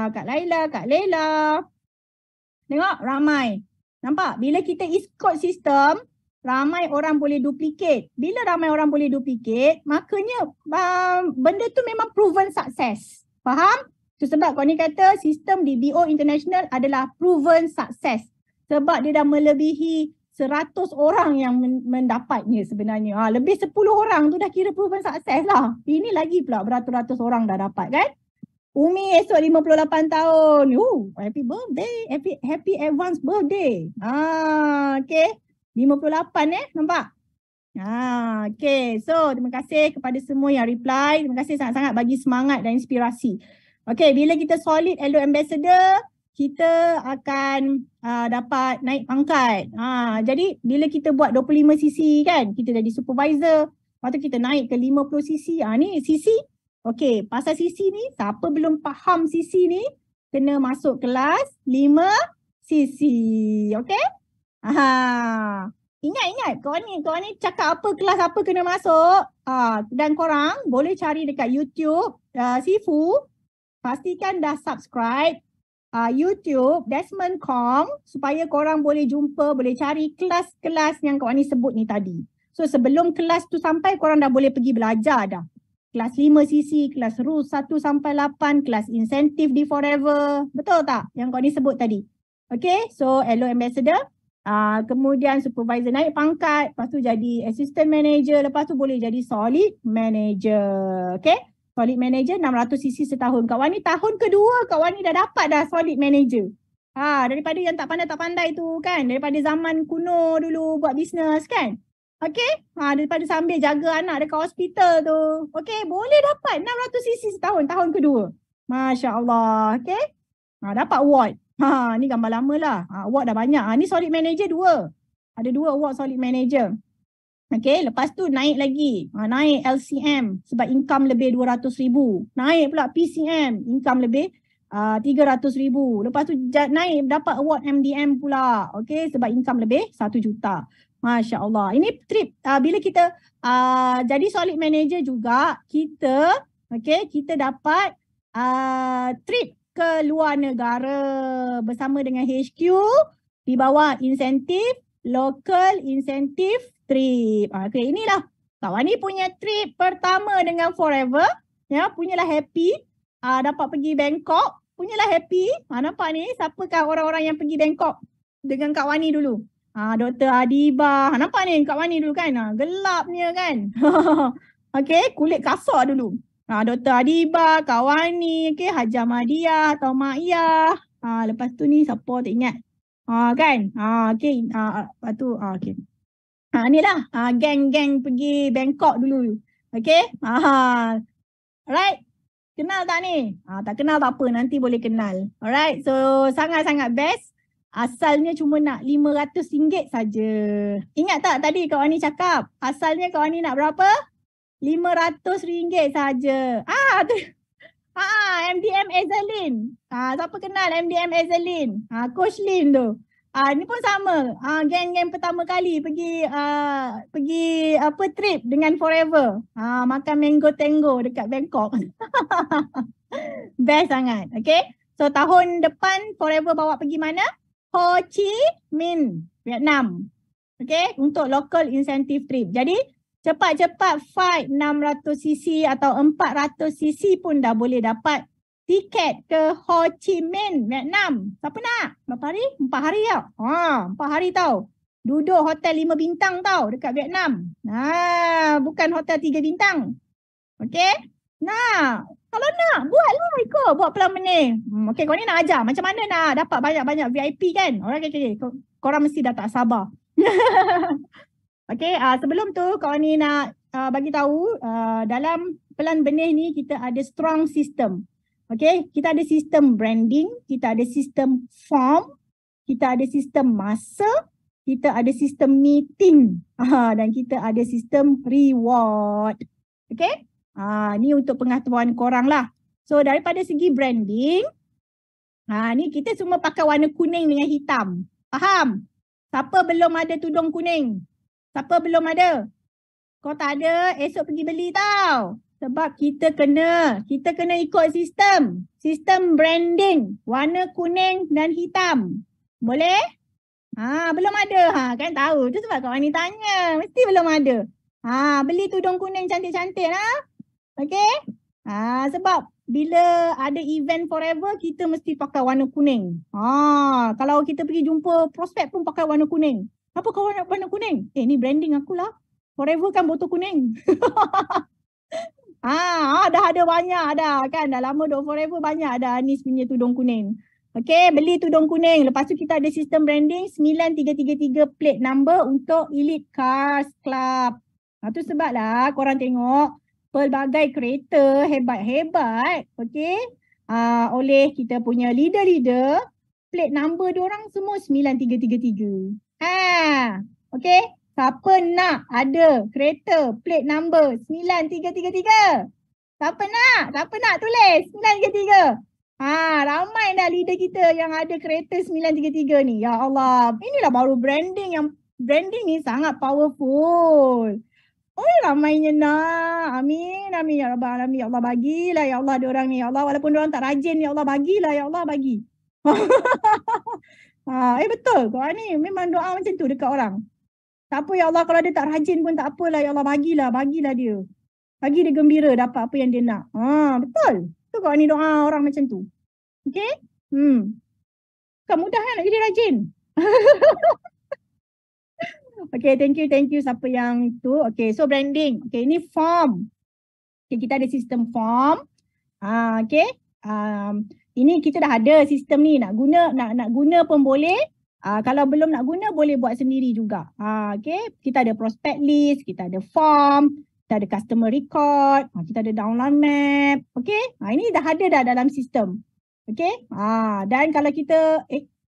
Kak Laila, Kak Laila. Tengok, ramai. Nampak? Bila kita ikut sistem, ramai orang boleh duplicate. Bila ramai orang boleh duplicate, makanya benda tu memang proven success. Faham? Itu sebab kau ni kata sistem di BO International adalah proven success. Sebab dia dah melebihi 100 orang yang mendapatnya sebenarnya. Lebih 10 orang tu dah kira proven success lah. Ini lagi pula beratus-ratus orang dah dapat kan? Umi esok 58 tahun. Happy birthday. Happy advance birthday. Okay. 58 nampak? Okay. So, terima kasih kepada semua yang reply. Terima kasih sangat-sangat bagi semangat dan inspirasi. Okay, bila kita solid Hello Ambassador, kita akan dapat naik pangkat. Jadi, bila kita buat 25 sisi kan, kita jadi supervisor. Lepas tu kita naik ke 50 sisi. Ni sisi. Okey, pasal sisi ni, siapa belum faham sisi ni, kena masuk kelas 5 sisi. Okey? Ingat, korang ni cakap apa, kelas apa kena masuk. Dan korang boleh cari dekat YouTube, Sifu. Pastikan dah subscribe YouTube, Desmond Kong, supaya korang boleh jumpa, boleh cari kelas-kelas yang korang ni sebut ni tadi. So sebelum kelas tu sampai, korang dah boleh pergi belajar dah. Kelas 5 sisi, kelas rules 1 sampai 8, kelas insentif di Forever. Betul tak yang kau ni sebut tadi? Okay, so Hello Ambassador. Kemudian supervisor naik pangkat, lepas tu jadi assistant manager, lepas tu boleh jadi solid manager. Okay, solid manager 600 sisi setahun. Kak Wani tahun kedua, Kak Wani dah dapat dah solid manager. Daripada yang tak pandai tu kan, daripada zaman kuno dulu buat bisnes kan. Okay, daripada sambil jaga anak dekat hospital tu. Okay, boleh dapat 600 sisi setahun, tahun kedua. Masya Allah, okay. Dapat award. Ni gambar lama lah. Award dah banyak. Ni solid manager 2. Ada 2 award solid manager. Okay, lepas tu naik lagi. Naik LCM sebab income lebih 200,000. Naik pula PCM, income lebih 300,000. Lepas tu naik dapat award MDM pula. Okay, sebab income lebih 1 juta. Masya Allah. Ini trip bila kita jadi solid manager juga, kita dapat trip ke luar negara bersama dengan HQ di bawah insentif, local insentif trip. Okay, inilah Kak Wani punya trip pertama dengan Forever. Ya, punyalah happy. Dapat pergi Bangkok. Punyalah happy. Nampak ni, siapakah orang-orang yang pergi Bangkok dengan Kak Wani dulu? Dr. Adibah. Nampak ni Kak Wani dulu kan? Gelapnya kan? Okay, kulit kasar dulu. Dr. Adibah, Kak Wani, okay, Hajah Madiah atau Mak Iyah. Lepas tu ni siapa tak ingat? Kan? Lepas tu, okay. Inilah geng-geng pergi Bangkok dulu. Okay? Alright. Kenal tak ni? Tak kenal tak apa, nanti boleh kenal. Alright, so sangat-sangat best. Asalnya cuma nak RM500 saja. Ingat tak tadi Kak Wani cakap? Asalnya Kak Wani nak berapa? RM500 saja. MDM Azalin. Siapa kenal MDM Azalin? Coach Lin tu. Ni pun sama. Geng-geng pertama kali pergi trip dengan Forever. Makan mango tango dekat Bangkok. Best sangat. Okay. So tahun depan Forever bawa pergi mana? Ho Chi Minh, Vietnam. Okay. Untuk local incentive trip. Jadi cepat-cepat fight 600cc atau 400cc pun dah boleh dapat tiket ke Ho Chi Minh, Vietnam. Siapa nak? Berapa hari? 4 hari tau. 4 hari tau. Duduk hotel 5 bintang tau dekat Vietnam. Bukan hotel 3 bintang. Okay? Kalau nak, buatlah ikut. Buat pelan benih. Okay, kau ni nak ajar. Macam mana nak dapat banyak-banyak VIP kan? Okay. Korang mesti dah tak sabar. Okay, sebelum tu kau ni nak bagi tahu dalam pelan benih ni kita ada strong system. Okay, kita ada sistem branding, kita ada sistem form, kita ada sistem masa, kita ada sistem meeting dan kita ada sistem reward. Okay, ni untuk pengetahuan korang lah. So daripada segi branding, ni kita semua pakai warna kuning dengan hitam. Faham? Siapa belum ada tudung kuning? Siapa belum ada? Kau tak ada, esok pergi beli tau. Sebab kita kena ikut sistem. Sistem branding. Warna kuning dan hitam. Boleh? Belum ada. Kan tahu. Tu sebab kawan ni tanya. Mesti belum ada. Beli tudung kuning cantik-cantik lah. Okay? Sebab bila ada event Forever, kita mesti pakai warna kuning. Kalau kita pergi jumpa prospek pun pakai warna kuning. Apa kau warna kuning? Ni branding aku lah. Forever kan botol kuning. Dah ada banyak dah kan. Dah lama duk Forever banyak dah Anis punya tudung kuning. Okay, beli tudung kuning. Lepas tu kita ada sistem branding 9333 plate number untuk Elite Cars Club. Tu sebablah korang tengok pelbagai kereta hebat-hebat. Okay. Oleh kita punya leader-leader. Plate number diorang semua 9333. Okay. Siapa nak ada kereta plate number 9333? Siapa nak tulis 933? Ramai dah leader kita yang ada kereta 933 ni. Ya Allah, inilah baru branding ni sangat powerful. Ramainya nak. Amin ya Rabbal Alamin. Ya Allah bagilah ya Allah diorang ni. Ya Allah walaupun diorang tak rajin ya Allah bagilah ya Allah bagi. Betul. Kau ni memang doa macam tu dekat orang. Tak apa ya Allah kalau dia tak rajin pun tak apalah ya Allah bagilah dia. Bagi dia gembira dapat apa yang dia nak. Betul. Tu kau ni doa orang macam tu. Okay? Bukan mudah kan nak jadi rajin. Okay, thank you siapa yang itu. Okay, so branding. Okay, ini form. Okay, kita ada sistem form. Okay. Ini kita dah ada sistem ni. Nak guna pun boleh. Kalau belum nak guna boleh buat sendiri juga. Okay. Kita ada prospect list, kita ada form, kita ada customer record, kita ada download map. Okay. Ini dah ada dah dalam sistem. Okay. Dan kalau kita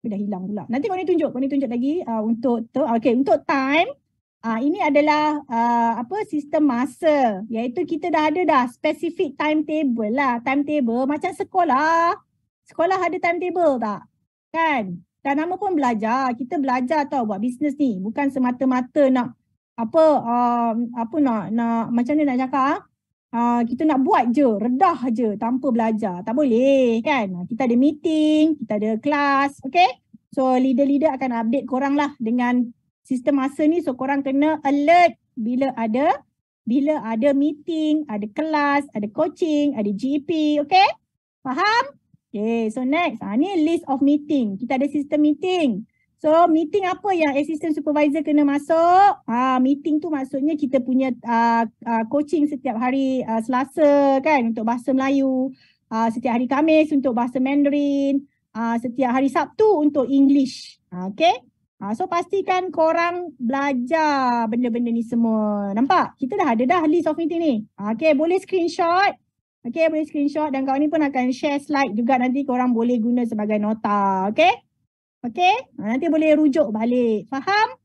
dah hilang pula. Nanti kau ni tunjuk lagi untuk tu. Okay, untuk time. Ini adalah sistem masa. Iaitu kita dah ada dah specific timetable lah. Timetable macam sekolah. Sekolah ada timetable tak? Kan? Dan nama pun belajar. Kita belajar tau buat bisnes ni. Bukan semata-mata nak macam ni nak cakap. Kita nak buat je, redah je tanpa belajar. Tak boleh kan? Kita ada meeting, kita ada kelas. Okay? So leader-leader akan update korang lah dengan sistem masa ni. So korang kena alert bila ada meeting, ada kelas, ada coaching, ada GP. Okay? Faham? Okay, so next, ni list of meeting. Kita ada sistem meeting. So meeting apa yang assistant supervisor kena masuk? Meeting tu maksudnya kita punya coaching setiap hari Selasa kan untuk bahasa Melayu. Setiap hari Khamis untuk bahasa Mandarin. Setiap hari Sabtu untuk English. Okay. So pastikan korang belajar benda-benda ni semua. Nampak? Kita dah ada dah list of meeting ni. Okay, boleh screenshot. Okay, boleh screenshot dan kawan ni pun akan share slide juga, nanti korang boleh guna sebagai nota. Okay? Okay? Nanti boleh rujuk balik. Faham?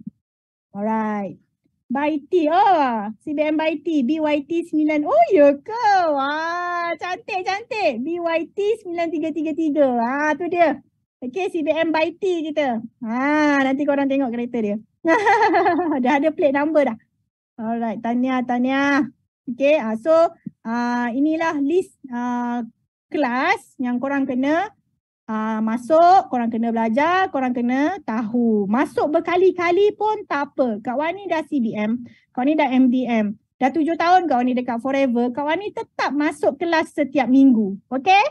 Alright. BYT. Oh, CBM BYT. BYT 9. Oh, ya ke? Cantik. BYT 9333. Tu dia. Okay, CBM BYT kita. Nanti korang tengok kereta dia. Dah ada plate number dah. Alright, Tania. Okay, so inilah list kelas yang korang kena masuk, korang kena belajar, korang kena tahu. Masuk berkali-kali pun tak apa. Kak Wani dah CBM, Kak Wani dah MDM. Dah 7 tahun Kak Wani dekat Forever, Kak Wani tetap masuk kelas setiap minggu. Okay?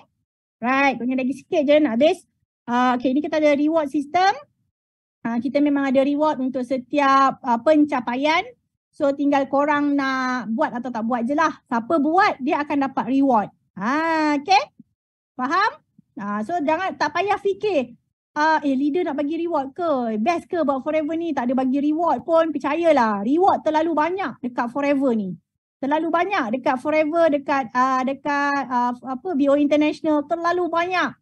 Right, korang lagi sikit je nak habis. Okay, ni kita ada reward system. Kita memang ada reward untuk setiap pencapaian. So tinggal korang nak buat atau tak buat je lah. Siapa buat, dia akan dapat reward. Okay? Faham? So jangan, tak payah fikir, leader nak bagi reward ke? Best ke buat Forever ni? Tak ada bagi reward pun, percayalah. Reward terlalu banyak dekat Forever ni. Terlalu banyak dekat Forever, dekat BO International, terlalu banyak.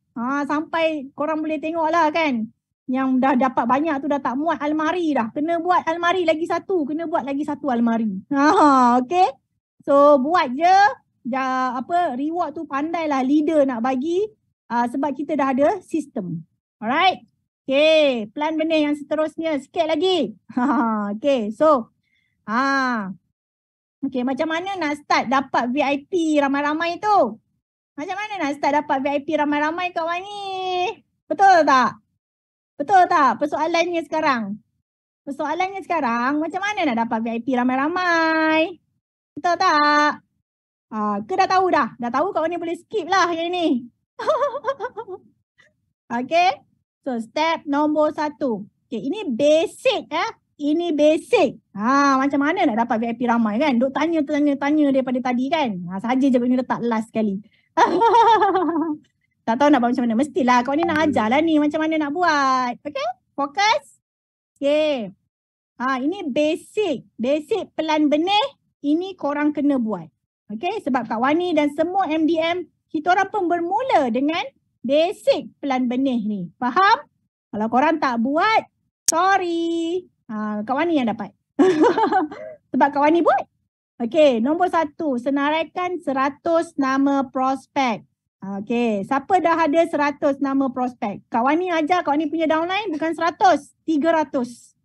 Sampai korang boleh tengok lah kan. Yang dah dapat banyak tu dah tak muat almari dah. Kena buat almari lagi satu. Kena buat lagi satu almari. Okay. So buat je. Reward tu pandailah leader nak bagi. Sebab kita dah ada sistem. Alright. Okay. Plan benih yang seterusnya. Sikit lagi. Okay. So. Okay. Macam mana nak start dapat VIP ramai-ramai tu? Macam mana nak start dapat VIP ramai-ramai kat Wani? Betul tak? Betul tak persoalannya sekarang? Persoalannya sekarang, macam mana nak dapat VIP ramai-ramai? Betul tak? Ke dah tahu dah? Dah tahu kat Wani boleh skip lah yang ni. Okay. So step nombor 1. Okay, ini basic Ini basic. Macam mana nak dapat VIP ramai kan? Duk tanya daripada tadi kan? Saja je Wani letak last sekali. Tak tahu nak buat macam mana. Mestilah kau ni nak ajar lah ni macam mana nak buat. Okay, fokus. Okay. Ini basic. Basic pelan benih. Ini korang kena buat. Okay, sebab Kak Wani dan semua MDM, kita orang pun bermula dengan basic pelan benih ni. Faham? Kalau korang tak buat, sorry. Kak Wani yang dapat. Sebab Kak Wani buat. Okay, nombor 1, senaraikan 100 nama prospek. Okay, siapa dah ada 100 nama prospek? Kak Wani ajar Kak Wani punya downline bukan 100, 300.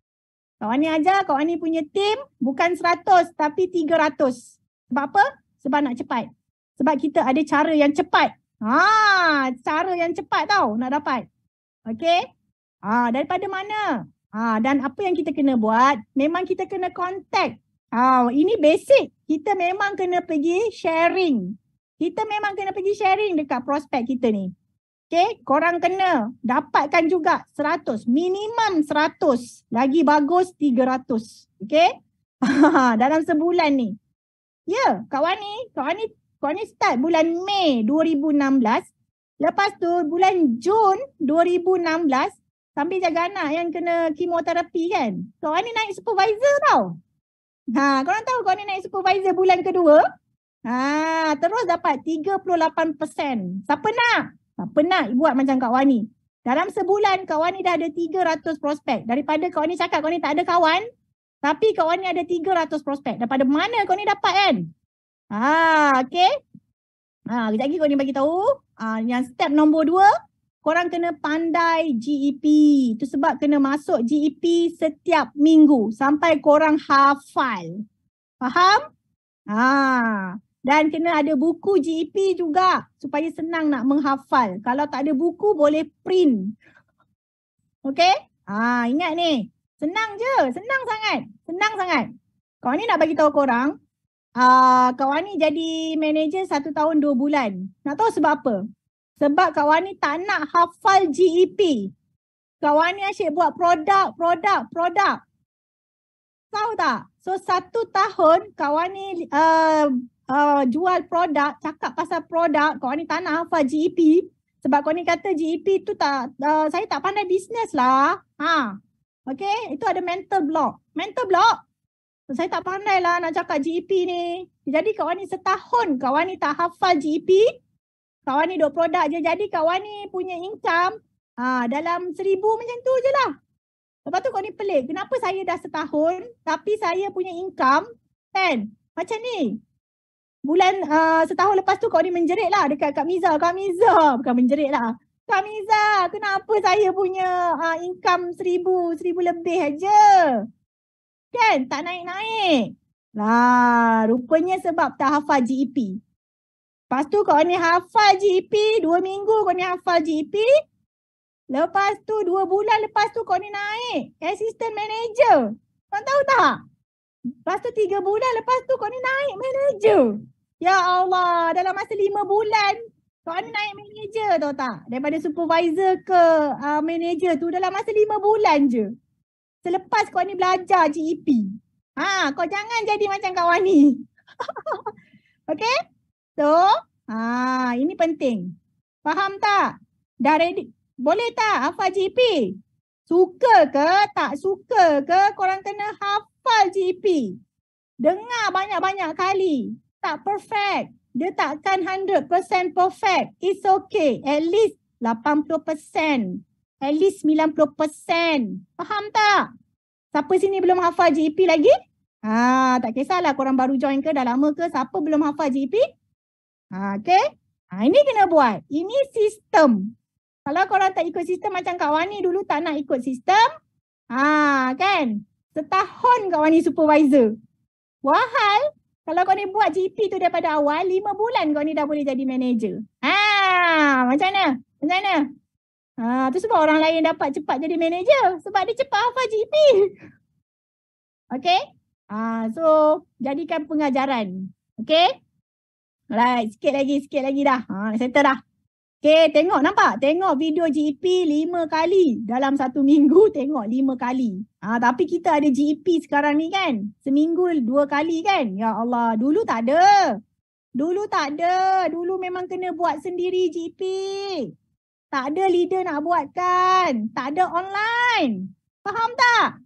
Kak Wani ajar Kak Wani punya team bukan 100 tapi 300. Sebab apa? Sebab nak cepat. Sebab kita ada cara yang cepat. Cara yang cepat tau nak dapat. Okay, daripada mana? Dan apa yang kita kena buat? Memang kita kena contact. Ini basic. Kita memang kena pergi sharing. Dekat prospek kita ni. Okay, korang kena dapatkan juga 100. Minimum 100. Lagi bagus 300. Okay. Dalam sebulan ni. Ya, Kak Wani start bulan Mei 2016. Lepas tu bulan Jun 2016. Sambil jaga anak yang kena kemoterapi kan. Kak Wani naik supervisor tau. Korang tahu Kak Wani naik supervisor bulan kedua? Terus dapat 38%. Siapa nak buat macam Kak Wani? Dalam sebulan Kak Wani dah ada 300 prospek. Daripada Kak Wani cakap Kak Wani tak ada kawan, tapi Kak Wani ada 300 prospek. Daripada mana Kak Wani dapat kan? Okay. Kejap lagi Kak Wani bagi tahu. Yang step nombor 2, korang kena pandai GEP. Itu sebab kena masuk GEP setiap minggu sampai korang hafal. Faham? Dan kena ada buku GEP juga supaya senang nak menghafal. Kalau tak ada buku boleh print. Okay? Ingat ni. Senang je. Senang sangat. Kak Wani nak bagi tahu korang. Kak Wani jadi manager 1 tahun 2 bulan. Nak tahu sebab apa? Sebab Kak Wani tak nak hafal GEP. Kak Wani asyik buat produk. Tahu tak? So 1 tahun Kak Wani jual produk, cakap pasal produk. Kak Wani tak nak hafal GEP. Sebab Kak Wani kata GEP tu tak, saya tak pandai bisnes lah. Okay, itu ada mental block. Mental block. Saya tak pandai lah nak cakap GEP ni. Jadi Kak Wani setahun Kak Wani tak hafal GEP. Kak Wani duk produk je. Jadi Kak Wani punya income dalam 1,000 macam tu je lah. Lepas tu Kak Wani pelik. Kenapa saya dah setahun tapi saya punya income kan macam ni. Bulan setahun lepas tu Kak Wani menjerit lah dekat Kak Miza. Kak Miza bukan menjerit lah. Kak Miza, kenapa saya punya income 1,000 lebih aja? Kan tak naik-naik. Lah, rupanya sebab tak hafal GEP. Lepas tu Kak Wani hafal GEP, 2 minggu Kak Wani hafal GEP. Lepas tu 2 bulan lepas tu Kak Wani naik assistant manager. Kau tahu tak? Lepas tu 3 bulan lepas tu Kak Wani naik manager. Ya Allah, dalam masa 5 bulan Kak Wani naik manager, tahu tak? Daripada supervisor ke manager tu dalam masa 5 bulan je. Selepas Kak Wani belajar GEP. Kau jangan jadi macam Kak Wani. Okay? So, ini penting. Faham tak? Dah ready? Boleh tak hafal GEP? Suka ke tak suka ke korang kena hafal GEP. Dengar banyak-banyak kali. Tak perfect. Dia takkan 100% perfect. It's okay. At least 80%. At least 90%. Faham tak? Siapa sini belum hafal GEP lagi? Tak kisahlah korang baru join ke dah lama ke. Siapa belum hafal GEP? Okay. Ini kena buat. Ini sistem. Kalau korang tak ikut sistem macam Kak Wani dulu tak nak ikut sistem. Kan? Setahun Kak Wani supervisor. Wahal. Kalau kau ni buat GEP tu daripada awal, 5 bulan kau ni dah boleh jadi manager. Macam mana? Macam mana? Tu sebab orang lain dapat cepat jadi manager. Sebab dia cepat hafal GEP. Okay? So, jadikan pengajaran. Okay? Alright, sikit lagi dah. Settle dah. Okay, tengok nampak? Tengok video GEP 5 kali. Dalam 1 minggu tengok 5 kali. Tapi kita ada GEP sekarang ni kan. Seminggu 2 kali kan. Ya Allah, dulu tak ada. Dulu memang kena buat sendiri GEP. Tak ada leader nak buatkan. Tak ada online. Faham tak?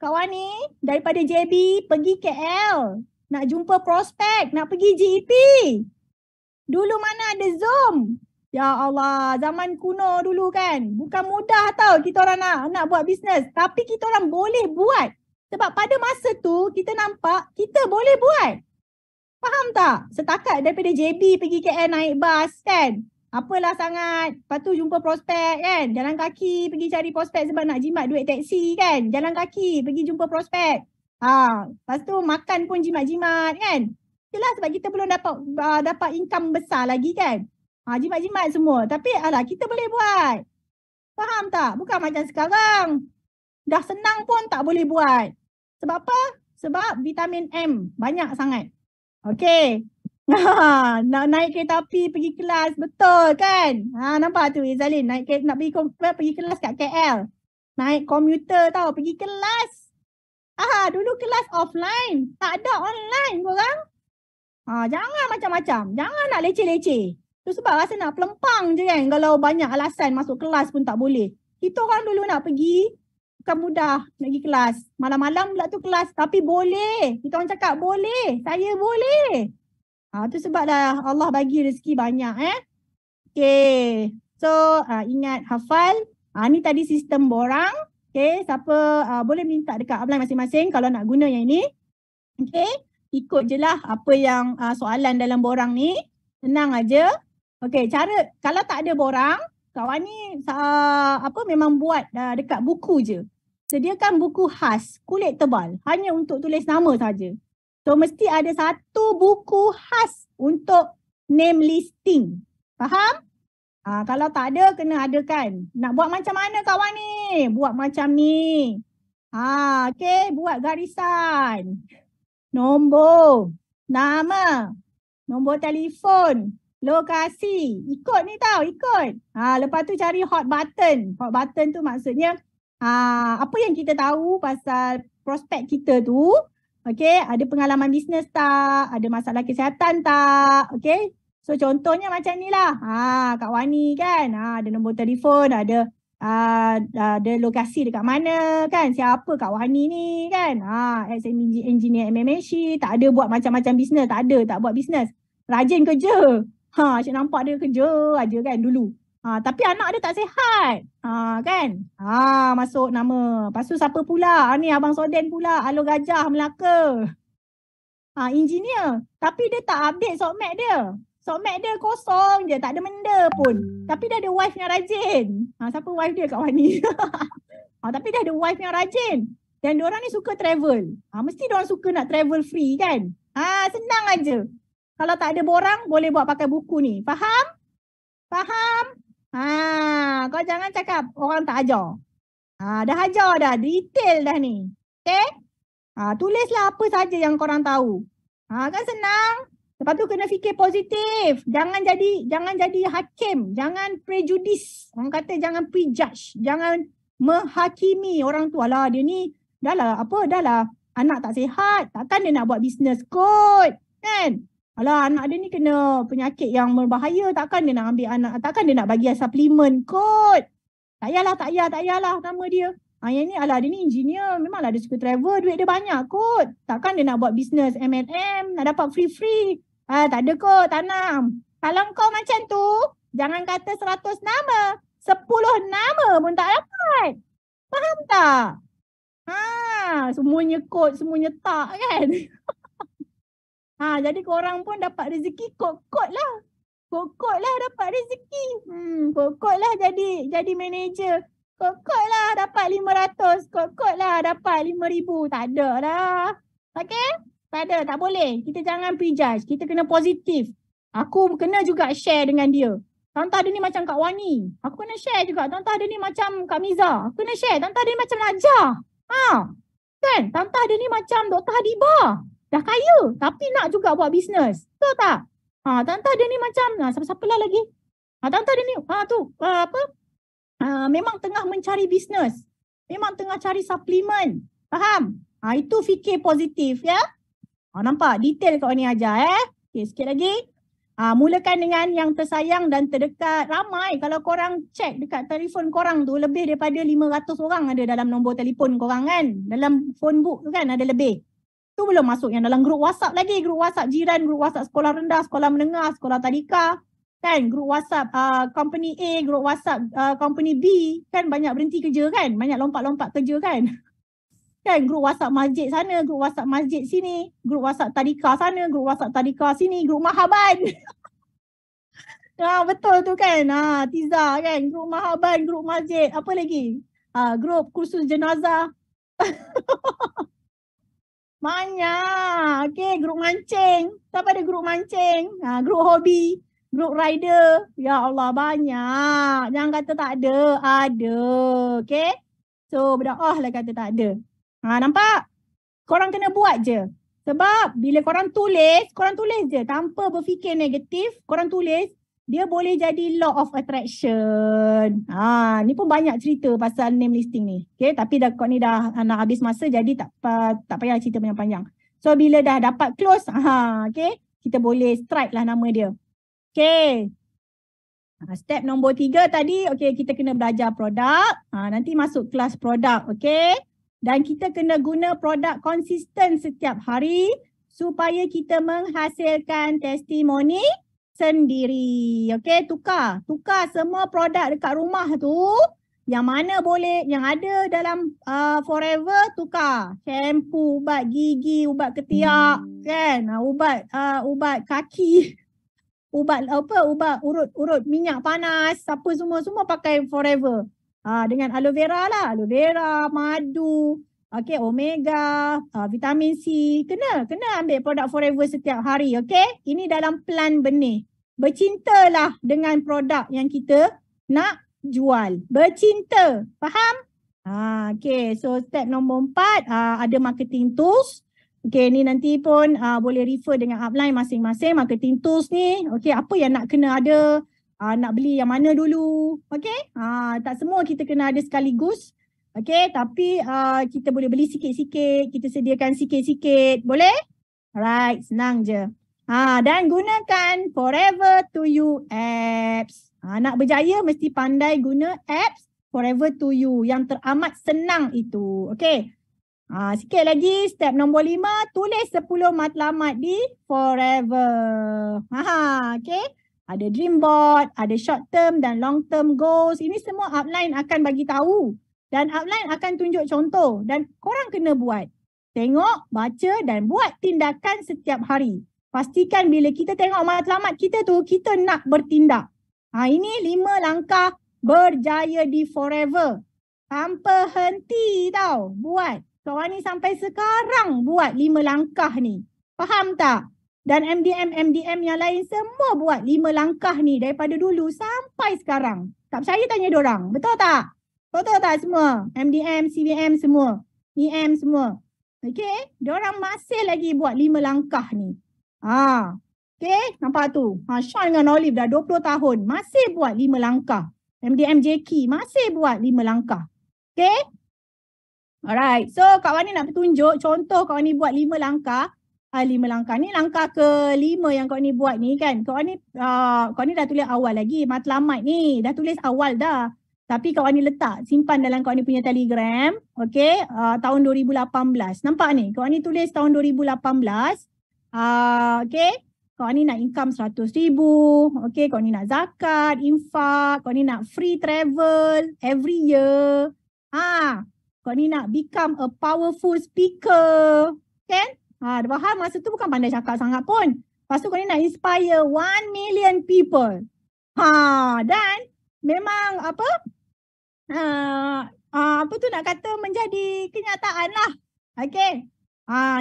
Kak Wani daripada JB pergi KL. Nak jumpa prospek. Nak pergi GEP. Dulu mana ada Zoom. Ya Allah, zaman kuno dulu kan. Bukan mudah tau kita orang nak buat bisnes. Tapi kita orang boleh buat. Sebab pada masa tu kita nampak kita boleh buat. Faham tak? Setakat daripada JB pergi KL naik bas kan. Apalah sangat. Lepas tu jumpa prospek kan. Jalan kaki pergi cari prospek sebab nak jimat duit taksi kan. Jalan kaki pergi jumpa prospek. Lepas tu makan pun jimat-jimat kan. Itulah sebab kita belum dapat income besar lagi kan. Jimat-jimat semua. Tapi kita boleh buat. Faham tak? Bukan macam sekarang. Dah senang pun tak boleh buat. Sebab apa? Sebab vitamin M banyak sangat. Okay. Nak naik kereta api pergi kelas. Betul kan? Nampak tu Izalin nak pergi kelas kat KL. Naik komuter tau. Pergi kelas. Dulu kelas offline. Tak ada online korang. Jangan macam-macam. Jangan nak leceh-leceh. Tu sebab rasa nak pelempang je kan. Kalau banyak alasan masuk kelas pun tak boleh. Kita orang dulu nak pergi. Bukan mudah nak pergi kelas. Malam-malam pula tu kelas. Tapi boleh. Kita orang cakap boleh. Saya boleh. Tu sebablah Allah bagi rezeki banyak Okay. So ingat hafal. Ni tadi sistem borang. Okay. Siapa boleh minta dekat upline masing-masing kalau nak guna yang ini. Okay. Ikut je lah apa yang soalan dalam borang ni. Senang aja. Okay, kalau tak ada borang, Kak Wani memang buat dekat buku je. Sediakan buku khas, kulit tebal, hanya untuk tulis nama saja. So mesti ada satu buku khas untuk name listing. Faham? Kalau tak ada, kena adakan. Nak buat macam mana Kak Wani? Buat macam ni. Okay, buat garisan. Nombor, nama, nombor telefon. Lokasi. Ikut ni tau, ikut. Lepas tu cari hot button. Hot button tu maksudnya apa yang kita tahu pasal prospek kita tu. Okay, ada pengalaman bisnes tak? Ada masalah kesihatan tak? Okay. So contohnya macam ni lah. Kak Wani kan. Ada nombor telefon, ada Ada lokasi dekat mana kan, siapa Kak Wani ni kan, SME engineer MMHC, tak ada buat macam-macam bisnes, tak buat bisnes, rajin kerja. Asyik nampak dia kerja aja kan dulu. Tapi anak dia tak sihat. Kan? Masuk nama. Lepas tu siapa pula? Ni Abang Soden pula, Alor Gajah Melaka. Engineer. Tapi dia tak update sokmed dia. Sokmed dia kosong je, tak ada benda pun. Tapi dia ada wife yang rajin. Siapa wife dia Kak Wani? Tapi dia ada wife yang rajin. Dan diorang ni suka travel. Mesti diorang suka nak travel free kan? Senang aja. Kalau tak ada borang, boleh buat pakai buku ni. Faham? Faham? Kau jangan cakap orang tak ajar. Dah ajar dah, detail dah ni. Okay? Tulislah apa saja yang korang tahu. Kan senang? Lepas tu kena fikir positif. Jangan jadi hakim. Jangan prejudis. Orang kata jangan prejudge. Jangan menghakimi orang tu. Alah dia ni dah lah anak tak sihat. Takkan dia nak buat bisnes kot. Kan? Alah anak dia ni kena penyakit yang berbahaya. Takkan dia nak ambil anak. Takkan dia nak bagi suplemen kot. Tak payahlah nama dia. Yang ni alah dia ni engineer. Memanglah dia suka travel. Duit dia banyak kot. Takkan dia nak buat bisnes MLM. Nak dapat free-free. Tak ada kot, tanam. Kalau kau macam tu, jangan kata 100 nama. 10 nama pun tak dapat. Faham tak? Semuanya kot, semuanya tak kan? Jadi korang pun dapat rezeki kot-kot lah. Kot-kot lah dapat rezeki. Kot-kot lah jadi manager. Kot-kot lah dapat 500. Kot-kot lah dapat 5,000. Tak ada lah. Okay? Tak ada, tak boleh. Kita jangan prejudge. Kita kena positif. Aku kena juga share dengan dia. Tantah dia ni macam Kak Wani. Aku kena share juga. Tantah dia ni macam Kak Miza. Aku kena share. Tantah dia ni macam Najah. Kan? Tantah dia ni macam Dr. Hadibah. Dah kaya. Tapi nak juga buat bisnes. Betul tak? Tantah dia ni macam, siapa-siapa lah lagi. Tantah dia ni, memang tengah mencari bisnes. Memang tengah cari suplemen. Faham? Itu fikir positif ya. Nampak? Detail Kak Wani ajar Okay, sikit lagi. Mulakan dengan yang tersayang dan terdekat. Ramai kalau korang check dekat telefon korang tu, lebih daripada 500 orang ada dalam nombor telefon korang kan. Dalam phone book tu kan ada lebih. Tu belum masuk yang dalam grup WhatsApp lagi. Grup WhatsApp jiran, grup WhatsApp sekolah rendah, sekolah menengah, sekolah tadika. Kan, grup WhatsApp company A, grup WhatsApp company B. Kan banyak berhenti kerja kan. Banyak lompat-lompat kerja kan. Kan, grup WhatsApp masjid sana, grup WhatsApp masjid sini, grup WhatsApp tadika sana, grup WhatsApp tadika sini, grup mahaban. Betul tu kan. Tiza kan, grup mahaban, grup masjid, apa lagi? Grup kursus jenazah. Banyak. Okay, grup mancing. Siapa ada grup mancing? Grup hobi, grup rider. Ya Allah, banyak. Jangan kata tak ada. Ada. Okay. So, berdoa lah kata tak ada. Nampak? Korang kena buat je. Sebab bila korang tulis je tanpa berfikir negatif, korang tulis, dia boleh jadi law of attraction. Ni pun banyak cerita pasal name listing ni. Okay, tapi kau ni dah nak habis masa jadi tak payah cerita panjang-panjang. So bila dah dapat close, okay, kita boleh strike lah nama dia. Okay. Step nombor 3 tadi, okay, kita kena belajar produk. Nanti masuk kelas produk, okay. Dan kita kena guna produk konsisten setiap hari supaya kita menghasilkan testimoni sendiri. Okay, tukar semua produk dekat rumah tu. Yang mana boleh, yang ada dalam Forever, tukar. Shampoo, ubat gigi, ubat ketiak, kan? Ubat kaki. Ubat urut minyak panas, apa semua pakai Forever. Dengan aloe vera lah, aloe vera, madu, okay, omega, vitamin C. Kena ambil produk Forever setiap hari, okay? Ini dalam plan benih. Bercintalah dengan produk yang kita nak jual. Bercinta, faham? Okay, so step nombor 4, ada marketing tools. Okay, ni nanti pun boleh refer dengan upline masing-masing marketing tools ni. Okay, apa yang nak kena ada? Nak beli yang mana dulu, okay? Tak semua kita kena ada sekaligus, okay? Tapi kita boleh beli sikit-sikit, kita sediakan sikit-sikit, boleh? Alright, senang je. Dan gunakan Forever to You apps. Nak berjaya mesti pandai guna apps forever to you. Yang teramat senang itu. Okay. Sikit lagi, step nombor 5, tulis 10 matlamat di forever. Okay. Ada dream board, ada short term dan long term goals. Ini semua outline akan bagi tahu. Dan outline akan tunjuk contoh. Dan korang kena buat. Tengok, baca dan buat tindakan setiap hari. Pastikan bila kita tengok matlamat kita tu, kita nak bertindak. Ini 5 langkah berjaya di forever. Tanpa henti tau buat. Kawan ni sampai sekarang buat 5 langkah ni. Faham tak? Dan MDM yang lain semua buat 5 langkah ni daripada dulu sampai sekarang. Tak percaya tanya diorang. Betul tak? Betul tak semua? MDM, CBM semua. EM semua. Okay? Diorang masih lagi buat 5 langkah ni. Okay? Nampak tu? Sean dengan Olive dah 20 tahun. Masih buat 5 langkah. MDM JK masih buat 5 langkah. Okay? Alright. So Kak Wani nak tunjuk contoh Kak Wani buat 5 langkah. 5 langkah ni langkah ke-5 yang kau ni buat ni kan. Kau ni dah tulis awal lagi matlamat ni. Dah tulis awal dah. Tapi kau ni letak simpan dalam kau ni punya Telegram. Okay. Tahun 2018. Nampak ni? Kau ni tulis tahun 2018. Okay. Kau ni nak income 100,000. Okay. Kau ni nak zakat, infak. Kau ni nak free travel every year. Kau ni nak become a powerful speaker. Kan? Dah faham masa tu bukan pandai cakap sangat pun. Lepas tu kau ni nak inspire 1 million people. Dan memang apa tu nak kata menjadi kenyataan lah. Okay.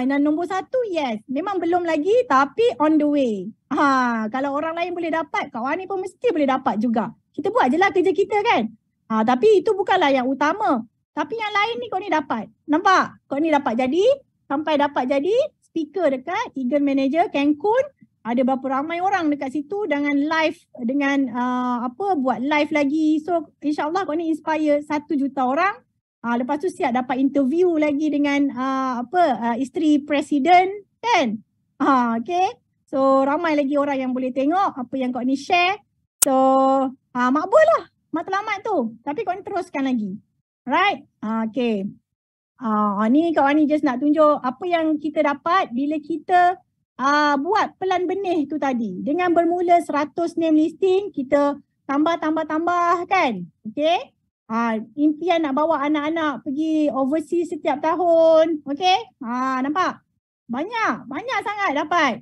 Dan nombor 1 yes. Memang belum lagi tapi on the way. Kalau orang lain boleh dapat, kawan ni pun mesti boleh dapat juga. Kita buat je lah kerja kita kan. Tapi itu bukanlah yang utama. Tapi yang lain ni kau ni dapat. Nampak? Kau ni dapat jadi. Sampai dapat jadi speaker dekat Eagle Manager Cancun. Ada berapa ramai orang dekat situ dengan live, dengan buat live lagi. So insyaAllah kau ni inspire 1 juta orang. Lepas tu siap dapat interview lagi dengan isteri presiden kan. Okay. So ramai lagi orang yang boleh tengok apa yang kau ni share. So makbul lah matlamat tu. Tapi kau ni teruskan lagi. Right? Okay. Ni kawan ni just nak tunjuk apa yang kita dapat bila kita buat pelan benih tu tadi. Dengan bermula 100 name listing, kita tambah kan. Okay. Impian nak bawa anak-anak pergi overseas setiap tahun. Okay. Nampak? Banyak sangat dapat.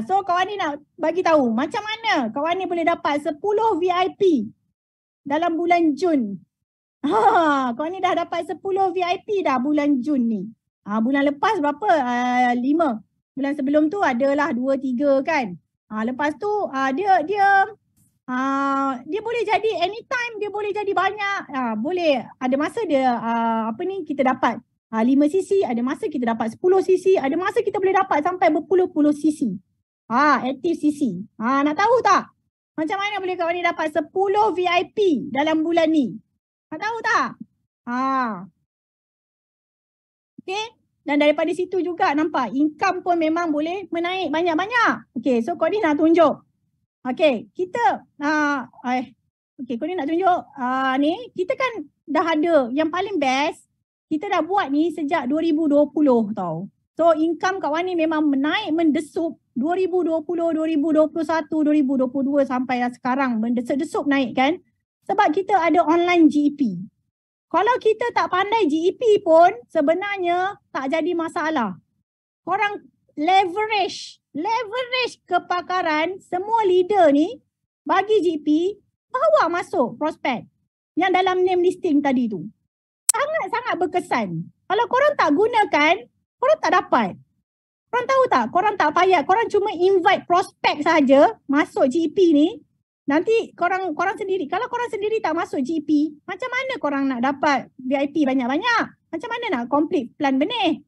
So kawan ni nak bagi tahu macam mana kawan ni boleh dapat 10 VIP dalam bulan Jun. Kau ni dah dapat 10 VIP dah bulan Jun ni. Bulan lepas berapa? 5. Bulan sebelum tu adalah 2-3 kan. Lepas tu dia boleh jadi anytime, dia boleh jadi banyak. Boleh ada masa dia kita dapat 5 cc, ada masa kita dapat 10 cc, ada masa kita boleh dapat sampai berpuluh-puluh cc. Active cc. Nak tahu tak? Macam mana boleh kau ni dapat 10 VIP dalam bulan ni? Tak tahu tak? Okay. Dan daripada situ juga nampak income pun memang boleh menaik banyak-banyak. Okay. So kau ni nak tunjuk. Okay. Kita. Okay. Kau ni nak tunjuk. Ni. Kita kan dah ada yang paling best. Kita dah buat ni sejak 2020 tau. So income kawan ni memang menaik mendesup. 2020, 2021, 2022 sampai sekarang mendesup-desup naik kan. Sebab kita ada online GEP. Kalau kita tak pandai GEP pun sebenarnya tak jadi masalah. Korang leverage kepakaran semua leader ni bagi GEP, bawa masuk prospek yang dalam name listing tadi tu. Sangat-sangat berkesan. Kalau korang tak gunakan, korang tak dapat. Korang tahu tak? Korang tak payah. Korang cuma invite prospek saja masuk GEP ni. Nanti korang sendiri, kalau korang sendiri tak masuk GP, macam mana korang nak dapat VIP banyak-banyak? Macam mana nak complete plan benih?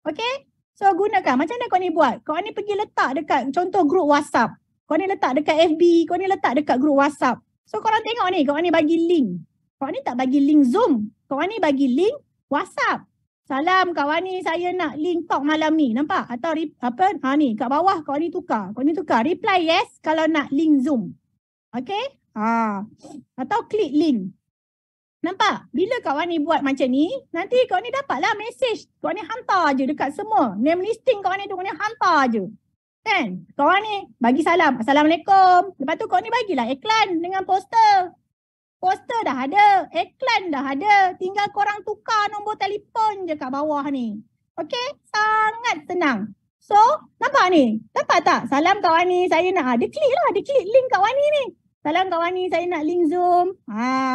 Okay? So gunakan, macam mana kau ni buat? Kau ni pergi letak dekat contoh grup WhatsApp. Kau ni letak dekat FB, kau ni letak dekat grup WhatsApp. So korang tengok ni, kau ni bagi link. Kau ni tak bagi link Zoom. Kau ni bagi link WhatsApp. Salam kawan ni, saya nak link talk malam ni. Nampak? Atau ni kat bawah kau ni tukar. Kau ni tukar. Reply yes kalau nak link Zoom. Okay? Atau klik link. Nampak? Bila Kak Wani buat macam ni, nanti Kak Wani dapatlah mesej. Kak Wani hantar je dekat semua. Name listing Kak Wani tu Kak Wani hantar je. Kan? Kak Wani bagi salam. Assalamualaikum. Lepas tu Kak Wani bagilah iklan dengan poster. Poster dah ada. Iklan dah ada. Tinggal korang tukar nombor telefon je kat bawah ni. Okey? Sangat senang. So, nampak ni? Dapat tak? Salam Kak Wani. Saya nak. Dia klik lah. Dia klik link Kak Wani ni. Salam Kak Wani. Saya nak link Zoom.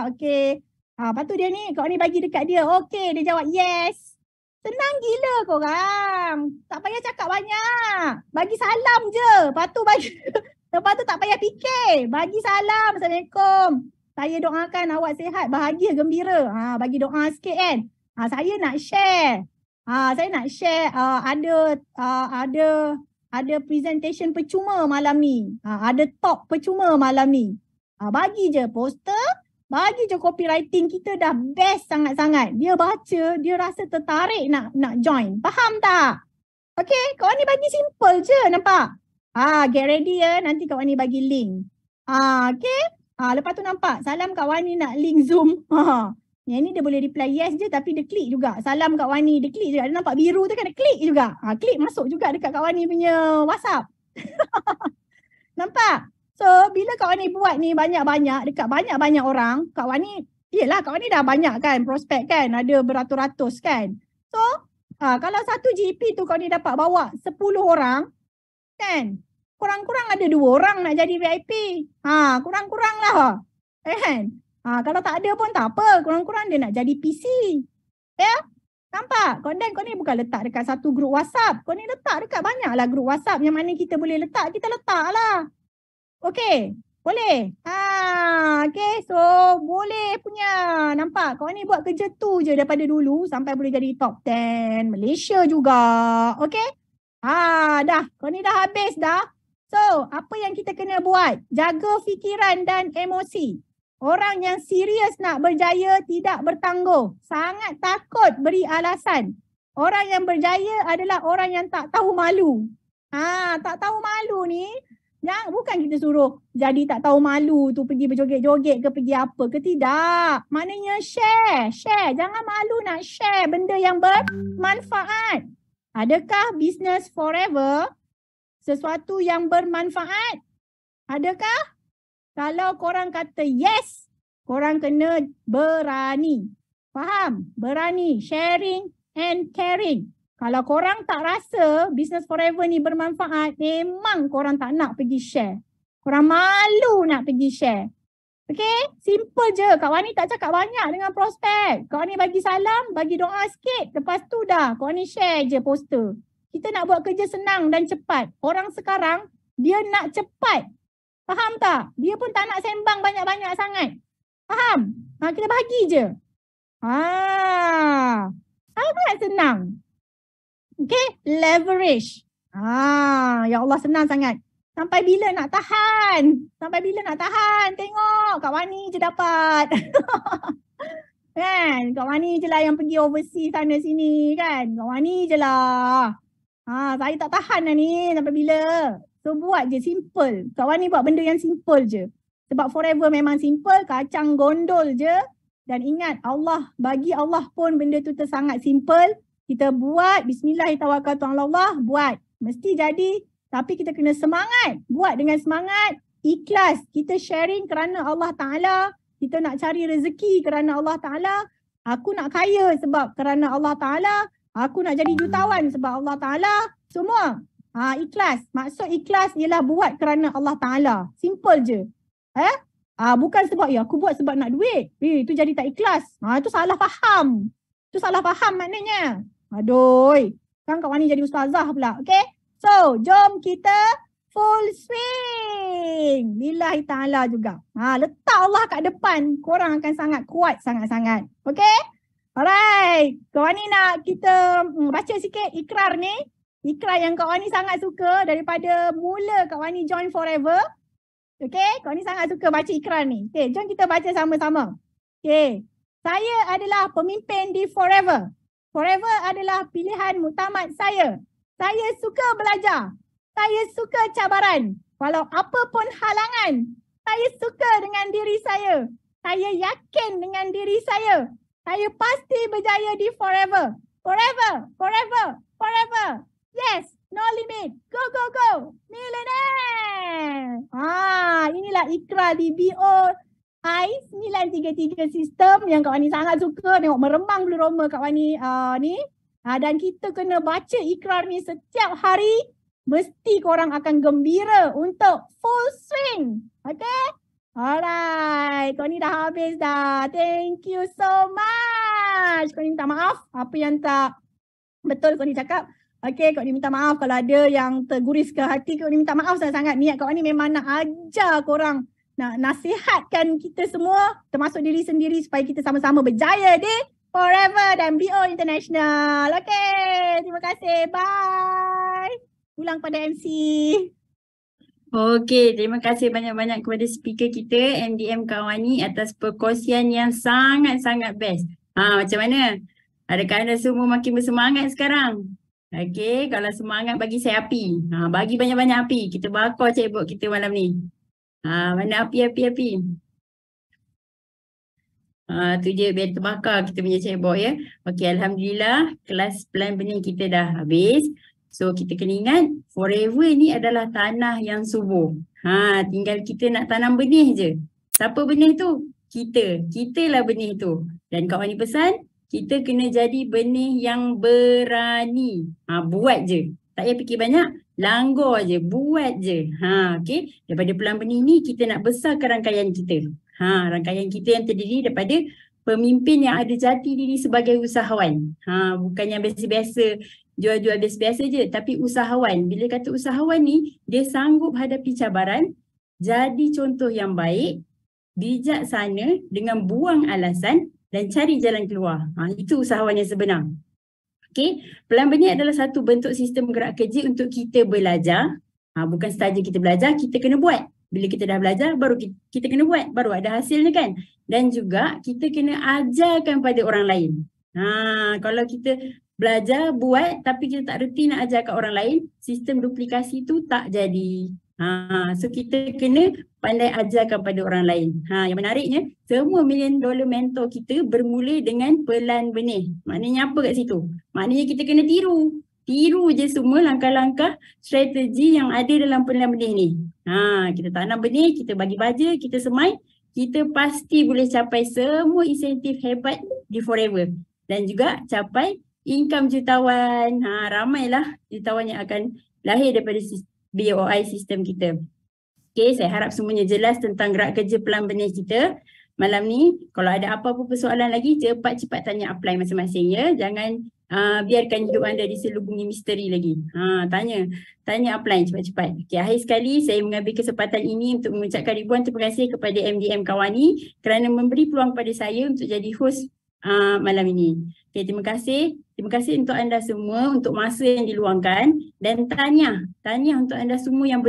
Okey. Lepas tu dia ni, Kak Wani bagi dekat dia. Okey, dia jawab yes. Senang gila korang. Tak payah cakap banyak. Bagi salam je. Lepas tu tak payah fikir. Bagi salam. Assalamualaikum. Saya doakan awak sihat, bahagia, gembira. Bagi doa sikit kan. Saya nak share. Saya nak share ada presentation percuma malam ni. Ada talk percuma malam ni. Bagi je poster. Bagi je copywriting, kita dah best sangat-sangat. Dia baca, dia rasa tertarik nak join. Faham tak? Okay, Kak Wani bagi simple je, nampak? Get ready ya, nanti Kak Wani bagi link. Okay, lepas tu nampak, salam Kak Wani nak link Zoom. Yang ni dia boleh reply yes je tapi dia klik juga. Salam Kak Wani, dia klik juga. Dia nampak biru tu kan, dia klik juga. Klik masuk juga dekat Kak Wani punya WhatsApp. Nampak? So, bila Kak Wani buat ni banyak-banyak dekat banyak-banyak orang, Kak Wani, yelah Kak Wani dah banyak kan prospek kan, ada beratus-ratus kan. So, kalau satu GP tu Kak Wani dapat bawa 10 orang, kan, kurang-kurang ada 2 orang nak jadi VIP. Kurang-kurang lah. Kan? Kalau tak ada pun tak apa, kurang-kurang dia nak jadi PC. Ya? Nampak? Konten Kak Wani bukan letak dekat satu grup WhatsApp. Kak Wani letak dekat banyak lah grup WhatsApp yang mana kita boleh letak, kita letak lah. Okey, boleh? Okay, so boleh punya. Nampak? Kau ni buat kerja tu je daripada dulu sampai boleh jadi top 10 Malaysia juga. Okey? Dah. Kau ni dah habis dah. So, apa yang kita kena buat? Jaga fikiran dan emosi. Orang yang serius nak berjaya tidak bertangguh. Sangat takut beri alasan. Orang yang berjaya adalah orang yang tak tahu malu. Tak tahu malu ni. Bukan kita suruh jadi tak tahu malu tu pergi berjoget-joget ke pergi apa ke, tidak. Maknanya share. Jangan malu nak share benda yang bermanfaat. Adakah business forever sesuatu yang bermanfaat? Adakah? Kalau korang kata yes, korang kena berani. Faham? Berani, sharing and caring. Kalau korang tak rasa business forever ni bermanfaat, memang korang tak nak pergi share. Korang malu nak pergi share. Okay? Simple je. Kak Wani tak cakap banyak dengan prospek. Kak Wani bagi salam, bagi doa sikit. Lepas tu dah, Kak Wani share je poster. Kita nak buat kerja senang dan cepat. Orang sekarang, dia nak cepat. Faham tak? Dia pun tak nak sembang banyak-banyak sangat. Faham? Kita bagi je. Sangat senang. Okay, leverage. Ya Allah, senang sangat. Sampai bila nak tahan? Tengok, Kak Wani je dapat. Kan? Kak Wani je lah yang pergi overseas sana sini kan. Kak Wani je lah. Saya tak tahan lah ni sampai bila. So buat je simple. Kak Wani buat benda yang simple je. Sebab forever memang simple, kacang gondol je. Dan ingat, bagi Allah pun benda tu sangat simple. Kita buat, bismillahirrahmanirrahim, buat. Mesti jadi, tapi kita kena semangat. Buat dengan semangat, ikhlas. Kita sharing kerana Allah Ta'ala. Kita nak cari rezeki kerana Allah Ta'ala. Aku nak kaya sebab kerana Allah Ta'ala. Aku nak jadi jutawan sebab Allah Ta'ala. Semua. Ikhlas. Maksud ikhlas ialah buat kerana Allah Ta'ala. Simple je. Bukan sebab aku buat sebab nak duit. Itu jadi tak ikhlas. Itu salah faham. Maknanya. Aduh, kan Kak Wani jadi ustazah pula. Okay, so jom kita full swing. Lillahi ta'ala juga. Letak Allah kat depan, korang akan sangat kuat sangat-sangat. Okay, alright. Kak Wani nak kita baca sikit ikrar ni. Ikrar yang Kak Wani sangat suka daripada mula Kak Wani join forever. Okay, Kak Wani sangat suka baca ikrar ni. Okay, jom kita baca sama-sama. Okay, saya adalah pemimpin di forever. Forever adalah pilihan muktamad saya. Saya suka belajar. Saya suka cabaran. Walau apa pun halangan. Saya suka dengan diri saya. Saya yakin dengan diri saya. Saya pasti berjaya di forever. Forever, forever, forever. Yes, no limit. Go, go, go. Millionaire. Inilah ikrar di BOI 933 sistem yang Kak Wani sangat suka. Tengok meremang bulu roma Kak Wani ni. Dan kita kena baca ikrar ni setiap hari. Mesti korang akan gembira untuk full swing. Okay? Alright, kau ni dah habis dah. Thank you so much. Kau ni minta maaf apa yang tak betul kau ni cakap. Okay, kau ni minta maaf kalau ada yang terguris ke hati. Kau ni minta maaf sangat-sangat. Niat kau ni memang nak ajar korang, nak nasihatkan kita semua termasuk diri sendiri supaya kita sama-sama berjaya di Forever dan BO International. Okay, terima kasih. Bye. Pulang pada MC. Okey, terima kasih banyak-banyak kepada speaker kita MDM Kak Wani atas perkongsian yang sangat-sangat best. Macam mana? Adakah anda semua makin bersemangat sekarang? Okey, kalau semangat bagi saya api. Bagi banyak-banyak api. Kita bakar cekbok kita malam ni. Mana api? Tu je biar terbakar kita punya cekbok ya. Okey, alhamdulillah kelas plan benih kita dah habis. So kita kena ingat forever ni adalah tanah yang subur. Tinggal kita nak tanam benih je. Siapa benih tu? Kita. Kitalah benih tu. Dan Kak Wani pesan, kita kena jadi benih yang berani. Buat je. Tak payah fikir banyak. Langgar je. Buat je. Okay. Daripada pelan benih ni kita nak besarkan rangkaian kita. Rangkaian kita yang terdiri daripada pemimpin yang ada jati diri sebagai usahawan. Bukan yang biasa-biasa jual-jual biasa-biasa je, tapi usahawan. Bila kata usahawan ni, dia sanggup hadapi cabaran, jadi contoh yang baik, bijaksana dengan buang alasan dan cari jalan keluar. Itu usahawan yang sebenar. Okay, pelan benih adalah satu bentuk sistem gerak kerja untuk kita belajar. Bukan sahaja kita belajar, kita kena buat. Bila kita dah belajar, baru kita kena buat, baru ada hasilnya kan. Dan juga kita kena ajarkan pada orang lain. Kalau kita belajar, buat tapi kita tak reti nak ajar kat orang lain, sistem duplikasi tu tak jadi. So kita kena pandai ajarkan pada orang lain. Yang menariknya, semua $1 million mentor kita bermula dengan pelan benih. Maknanya apa kat situ? Maknanya kita kena tiru. Tiru je semua langkah-langkah strategi yang ada dalam pelan benih ni. Kita tanam benih, kita bagi baja, kita semai, kita pasti boleh capai semua insentif hebat di Forever. Dan juga capai income jutawan. Ramailah jutawan yang akan lahir daripada BOI sistem kita. Okay, saya harap semuanya jelas tentang gerak kerja pelan benih kita malam ni. Kalau ada apa-apa persoalan lagi, cepat-cepat tanya apply masing-masing ya. Jangan biarkan hidup anda diselubungi misteri lagi. Tanya apply cepat-cepat. Okay, akhir sekali saya mengambil kesempatan ini untuk mengucapkan ribuan terima kasih kepada MDM Kak Wani kerana memberi peluang pada saya untuk jadi host malam ini. Okay, terima kasih. Terima kasih untuk anda semua untuk masa yang diluangkan dan tanya untuk anda semua yang